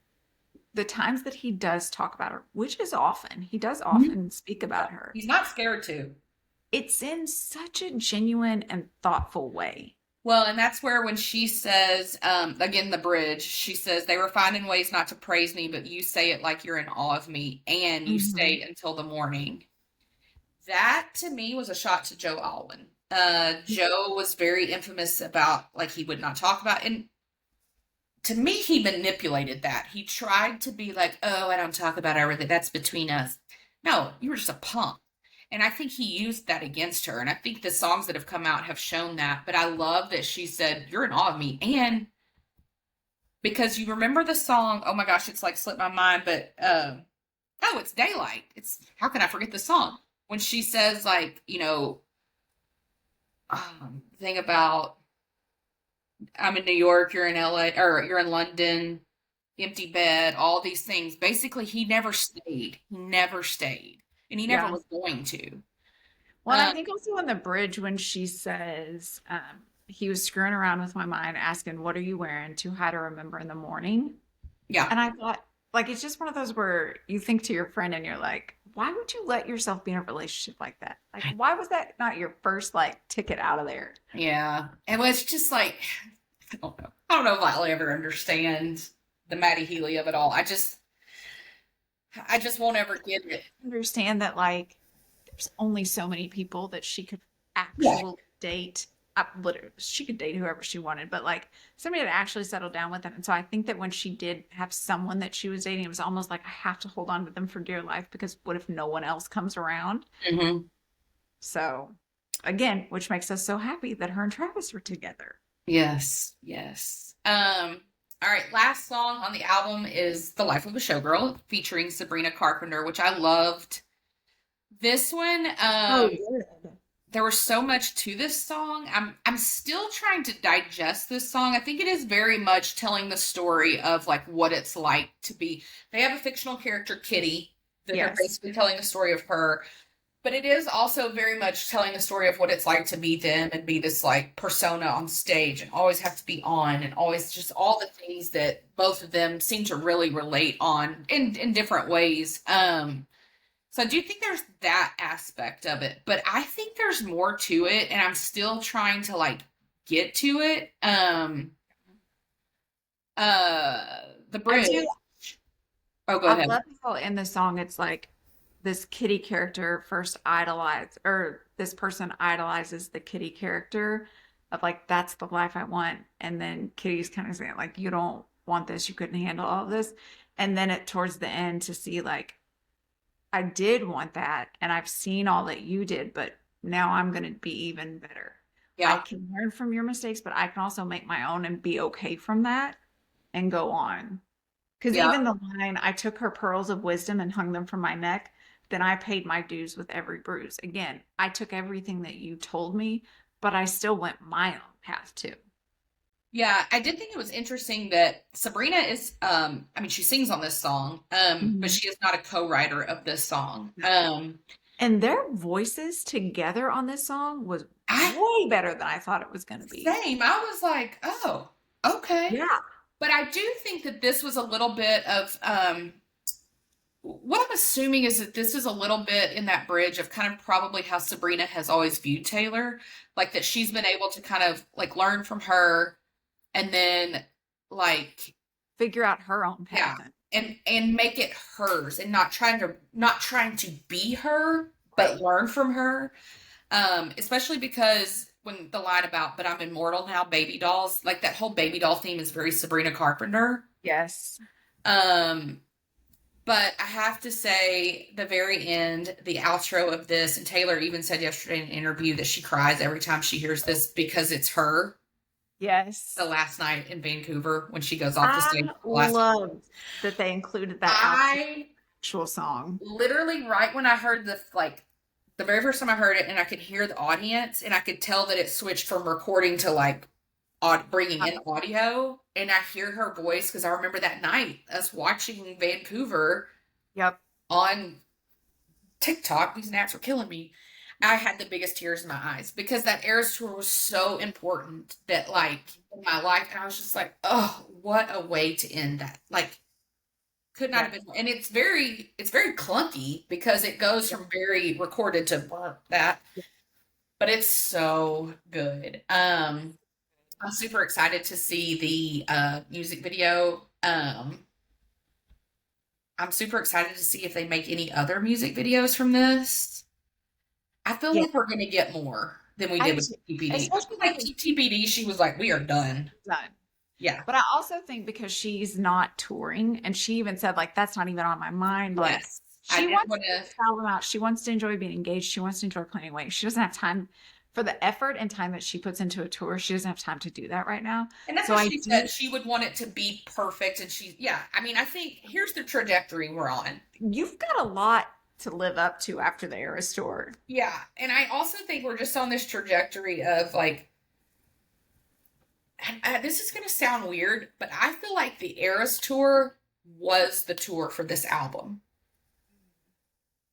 the times that he does talk about her, which is often, he does Mhm. often speak about her, he's not scared to. it's in such a genuine and thoughtful way. Well, and that's where when she says, again, the bridge, she says, they were finding ways not to praise me, but you say it like you're in awe of me and you Hmm. stay until the morning. That to me was a shot to Joe Alwyn. Joe was very infamous about like he would not talk about, and to me, he manipulated that. He tried to be like, "Oh, I don't talk about everything. That's between us." No, you were just a punk. And I think he used that against her. And I think the songs that have come out have shown that. But I love that she said, "You're in awe of me." And because you remember the song, oh my gosh, it's like slipped my mind, but oh, it's Daylight. It's how can I forget the song? When she says, like, thing about I'm in New York, you're in LA, or you're in London, empty bed, all these things. Basically, he never stayed. He never stayed. And he never Yeah. was going to. Well, and Uh, I think also on the bridge when she says, he was screwing around with my mind, asking, what are you wearing? Too high to remember in the morning. yeah. And I thought, like, it's just one of those where you think to your friend and you're like, why would you let yourself be in a relationship like that? Like, why was that not your first, like, ticket out of there? Yeah. And it's just like, I don't know. I don't know if I'll ever understand the Matty Healy of it all. I just won't ever get it. Understand that, like, there's only so many people that she could Yeah. actually date. Literally, she could date whoever she wanted, but like somebody that actually settled down with them. And so I think that when she did have someone that she was dating, it was almost like I have to hold on to them for dear life because what if no one else comes around? Hmm. So Again, which makes us so happy that her and Travis were together. Yes, yes. All right, last song on the album is The Life of a Showgirl featuring Sabrina Carpenter, which I loved. This one, Oh, good. there was so much to this song. I'm still trying to digest this song. I think it is very much telling the story of like what it's like to be. They have a fictional character, Kitty, that they're Yes. basically telling the story of her. But it is also very much telling the story of what it's like to be them and be this like persona on stage and always have to be on and always just all the things that both of them seem to really relate on in different ways. So I do think there's that aspect of it, but I think there's more to it, and I'm still trying to like get to it. The I bridge. do. Oh, go I ahead. love how in the song it's like this kitty character first idolized, or this person idolizes the kitty character of like, that's the life I want. And then Kitty's kind of saying, like, you don't want this, you couldn't handle all of this. And then it towards the end to see like, I did want that, and I've seen all that you did, but now I'm going to be even better. I Yeah, can learn from your mistakes, but I can also make my own and be okay from that and go on. Because yeah. even the line, I took her pearls of wisdom and hung them from my neck, then I paid my dues with every bruise. Again, I took everything that you told me, but I still went my own path too. Yeah, I did think it was interesting that Sabrina is I mean she sings on this song, but Mhm. she is not a co-writer of this song. And their voices together on this song was I way better than I thought it was going to be. same. I was like, "Oh, okay." Yeah. But I do think that this was a little bit of what I'm assuming is that this is a little bit in that bridge of kind of probably how Sabrina has always viewed Taylor, like that she's been able to kind of like learn from her and then like Figure out her own yeah, path. and make it hers and not trying to be her, but Right. learn from her. Especially because when the line about "but I'm immortal now," baby dolls, like that whole baby doll theme is very Sabrina Carpenter. Yes. Um, but I have to say, the very end, the outro of this, and Taylor even said yesterday in an interview that she cries every time she hears this because it's her. The Yes. last night in Vancouver when she goes off the I stage, the last loved that they included that I actual song. literally right when I heard the very first time I heard it, and I could hear the audience, and I could tell that it switched from recording to like bringing in audio, and I hear her voice because I remember that night us watching Vancouver Yep. on TikTok. These naps were killing me. I had the biggest tears in my eyes because that Eras tour was so important that like in my life, and I was just like, oh, what a way to end that. Like could not have Yes. been, and it's very clunky because it goes Yep. from very recorded to that, but it's so good. I'm super excited to see the music video. I'm super excited to see if they make any other music videos from this. I feel Yeah. like we're gonna get more than we I did do with too. TPD. I feel Especially like because TPD, she was like, "We are done." done. Yeah. But I also think because she's not touring, and she even said, like, that's not even on my mind. Like, Yes. I she didn't wants want to get to. this album out. She wants to enjoy being engaged. She wants to enjoy playing away. She doesn't have time for the effort and time that she puts into a tour. She doesn't have time to do that right now. And that's So what I she do, said. She would want it to be perfect. And yeah, I mean, I think here's the trajectory we're on. you've got a lot to live up to after the Eras tour. Yeah. And I also think we're just on this trajectory of like, this is going to sound weird, but I feel like the Eras tour was the tour for this album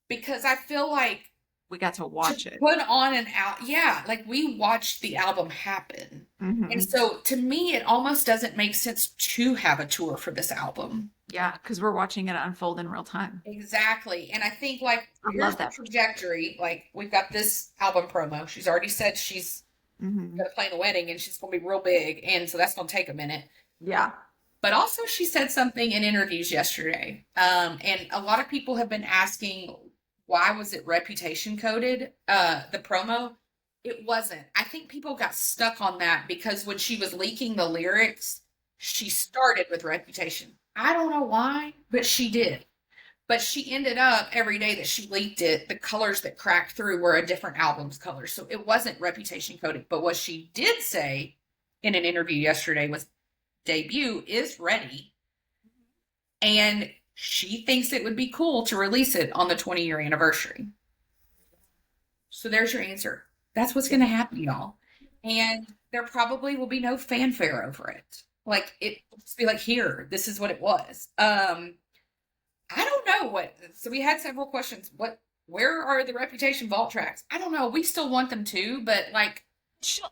because I feel like We got to to watch it. put on an out, yeah, like we watched the album happen. And Hmm. so to me, it almost doesn't make sense to have a tour for this album. Yeah, because we're watching it unfold in real time. Exactly. And I think like I here's love the that. trajectory. Like we've got this album promo. She's already said she's Hmm. gonna play in a wedding and she's gonna be real big. And so that's gonna take a minute. Yeah. But also she said something in interviews yesterday. And a lot of people have been asking why was it reputation coded, the promo? It wasn't. I think people got stuck on that because when she was leaking the lyrics, she started with reputation. I don't know why, but she did. But she ended up every day that she leaked it, the colors that cracked through were a different album's colors. So it wasn't Reputation coded. But what she did say in an interview yesterday was debut is ready. And she thinks it would be cool to release it on the 20-year anniversary. So there's your answer. That's what's going to happen, y'all. And there probably will be no fanfare over it. Like it will just be like, here, this is what it was. I don't know what. So we had several questions. Where are the Reputation vault tracks? I don't know. We still want them too, but like,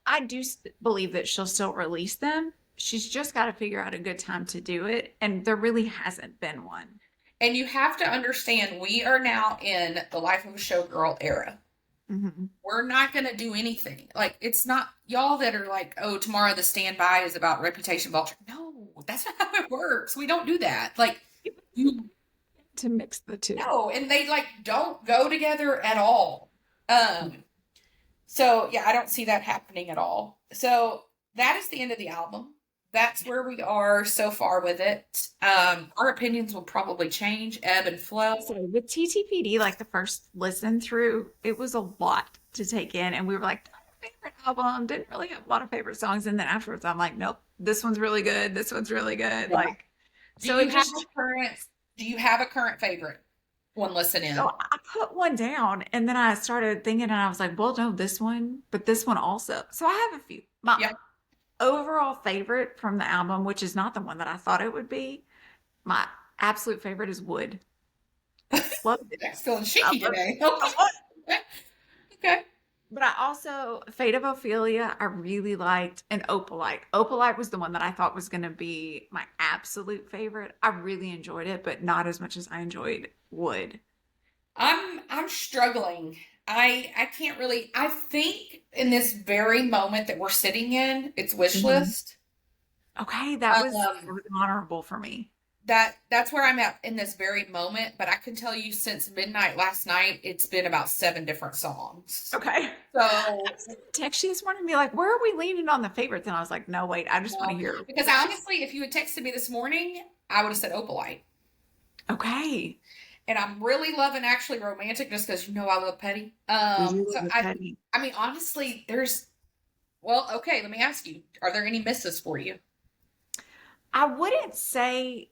I do believe that she'll still release them. She's just got to figure out a good time to do it, and there really hasn't been one. and you have to understand, we are now in the Life of a Showgirl era. Mm-hmm. We're not going to do anything. Like, it's not y'all that are like, oh, tomorrow the standby is about Reputation vault track. No, that's not how it works. We don't do that. Like, you To mix the two. no, and they like don't go together at all. So yeah, I don't see that happening at all. So that is the end of the album. That's where we are so far with it. Our opinions will probably change, ebb and flow. So with TTPD, like the first listen through, it was a lot to take in, and we were like, favorite album, didn't really have a lot of favorite songs, and then afterwards, I'm like, nope, this one's really good. This one's really good. Yeah. Like, Do so you it have just. a current? Do you have a current favorite? One listen in. So I put one down, and then I started thinking, and I was like, well, no, this one, but this one also. So I have a few. My Yeah. overall favorite from the album, which is not the one that I thought it would be, my absolute favorite is Wood. Loved it. That's feeling I shaky loved today. it. Okay. But I also, Fate of Ophelia, I really liked, and Opalite. Opalite was the one that I thought was going to be my absolute favorite. I really enjoyed it, but not as much as I enjoyed Wood. I'm struggling. I can't really. I think in this very moment that we're sitting in, it's wish Mhm. list. Okay, that was Um, honorable for me. that's where I'm at in this very moment. But I can tell you, since midnight last night, it's been about 7 different songs. Okay. So I was gonna text you this morning and be like, where are we leaning on the favorites? And I was like, no, wait, I just want to hear because what she's. honestly, if you had texted me this morning, I would have said Opalite. Okay. And I'm really loving actually romantic just because I love Petty. We do So love a I Teddy. I mean honestly, well, okay, let me ask you, are there any misses for you? I wouldn't say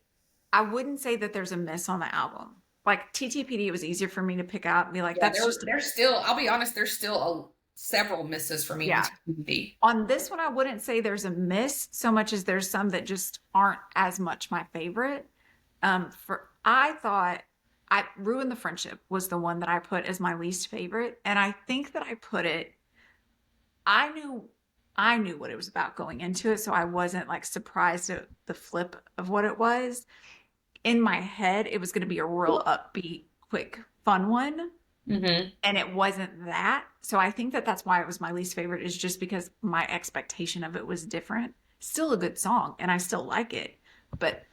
I wouldn't say that there's a miss on the album. Like TTPD, it was easier for me to pick out and be like, Yeah, that's just a there's still, I'll be honest, there's still several misses for me in yeah. TVD. On this one, I wouldn't say there's a miss so much as there's some that just aren't as much my favorite. For I thought I Ruin the Friendship was the one that I put as my least favorite, and I think that I put it. I knew I knew what it was about going into it, so I wasn't like surprised at the flip of what it was. In my head, it was going to be a real upbeat, quick, fun one, Mm-hmm. and it wasn't that. So I think that that's why it was my least favorite, is just because my expectation of it was different. Still a good song, and I still like it, but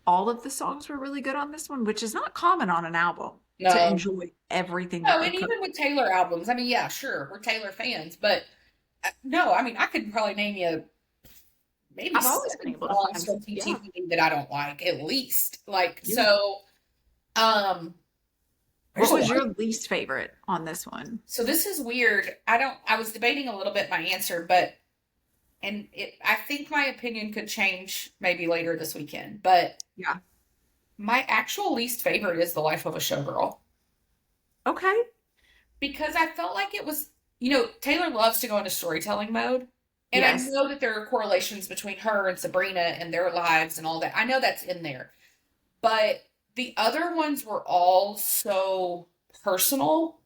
all of the songs were really good on this one, which is not common on an album to No, enjoy everything that no, they and put. even with Taylor albums, I mean, yeah, sure, we're Taylor fans, but no, I mean, I could probably name you maybe I've always been 7 able to songs find, from yeah, TTV that I don't like, at least. Like, yeah. so, um, What there's a was lot. your least favorite on this one? So this is weird. I was debating a little bit my answer, but, I think my opinion could change maybe later this weekend, but Yeah. my actual least favorite is The Life of a Showgirl. Okay. Because I felt like it was, Taylor loves to go into storytelling mode. And I Yes. know that there are correlations between her and Sabrina and their lives and all that. I know that's in there. But the other ones were all so personal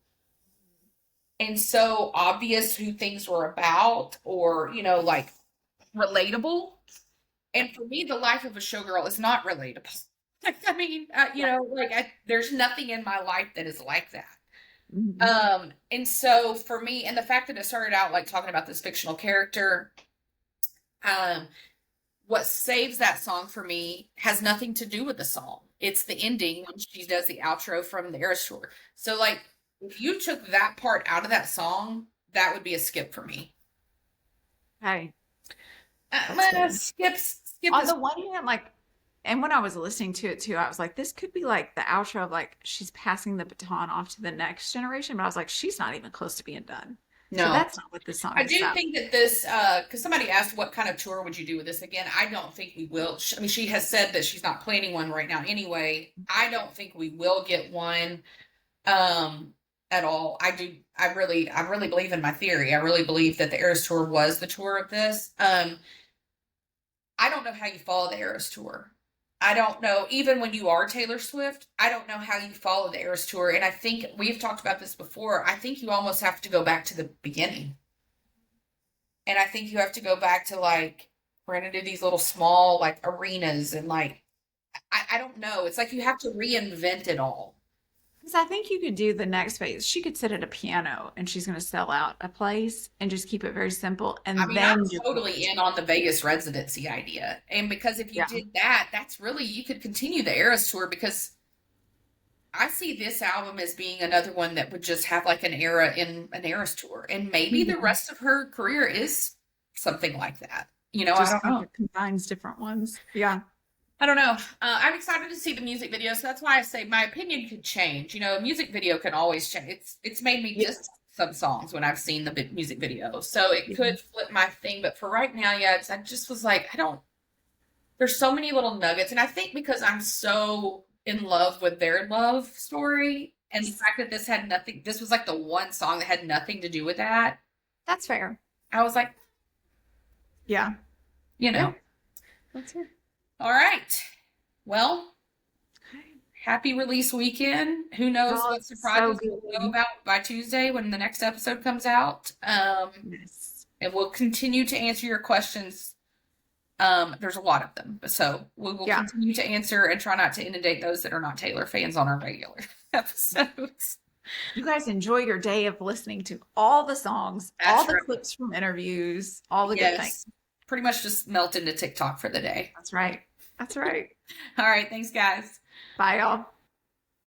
and so obvious who things were about, or, like relatable. And for me, the life of a showgirl is not relatable. I mean, Yeah. there's nothing in my life that is like that. Mhm. And so for me, and the fact that it started out like talking about this fictional character, um, what saves that song for me has nothing to do with the song. It's the ending when she does the outro from the Eras tour. So like, if you took that part out of that song, that would be a skip for me. Okay. I'm That's gonna fair. skip On this. the one hand, like And when I was listening to it too, I was like, this could be like the outro of like she's passing the baton off to the next generation. But I was like, she's not even close to being done. So No. that's not what this song I is do about. think that this, because somebody asked what kind of tour would you do with this again. I don't think we will. I mean, she has said that she's not planning one right now anyway. I don't think we will get one at all. I really believe in my theory. I really believe that the Eras Tour was the tour of this. I don't know how you follow the Eras Tour. I don't know, even when you are Taylor Swift, I don't know how you follow the Eras Tour. And I think we've talked about this before. I think you almost have to go back to the beginning. And I think you have to go back to like, we're going to do these little small like arenas and like, I don't know. It's like you have to reinvent it all. Because I think you could do the next phase. She could sit at a piano and she's going to sell out a place and just keep it very simple. I And mean, I'm then do totally in on the Vegas residency idea. And because if you yeah. did that, that's really, you could continue the Eras Tour because I see this album as being another one that would just have like an era in an Eras Tour. And maybe the Mhm. rest of her career is something like that. You know, I Just don't kind know. of combines different ones. Yeah. I don't know. I'm excited to see the music video, so that's why I say my opinion could change. You know, a music video can always change. It's made me Yes. dislike some songs when I've seen the music video, so it Yeah. could flip my thing. But for right now, yeah, I just was like, I don't. There's so many little nuggets, and I think because I'm so in love with their love story, and the fact that this had nothing. This was like the one song that had nothing to do with that. That's fair. I was like, Yeah. you know, Yeah. That's fair. all right. Well, Okay. happy release weekend. Who knows Oh, what it's so surprises we'll know good. about by Tuesday when the next episode comes out. Yes. And we'll continue to answer your questions. There's a lot of them. So we will Yeah. continue to answer and try not to inundate those that are not Taylor fans on our regular episodes. You guys enjoy your day of listening to all the songs, all That's the right. clips from interviews, all the good things. Yes. Pretty much just melt into TikTok for the day. That's right. That's right. All right. Thanks, guys. Bye, y'all.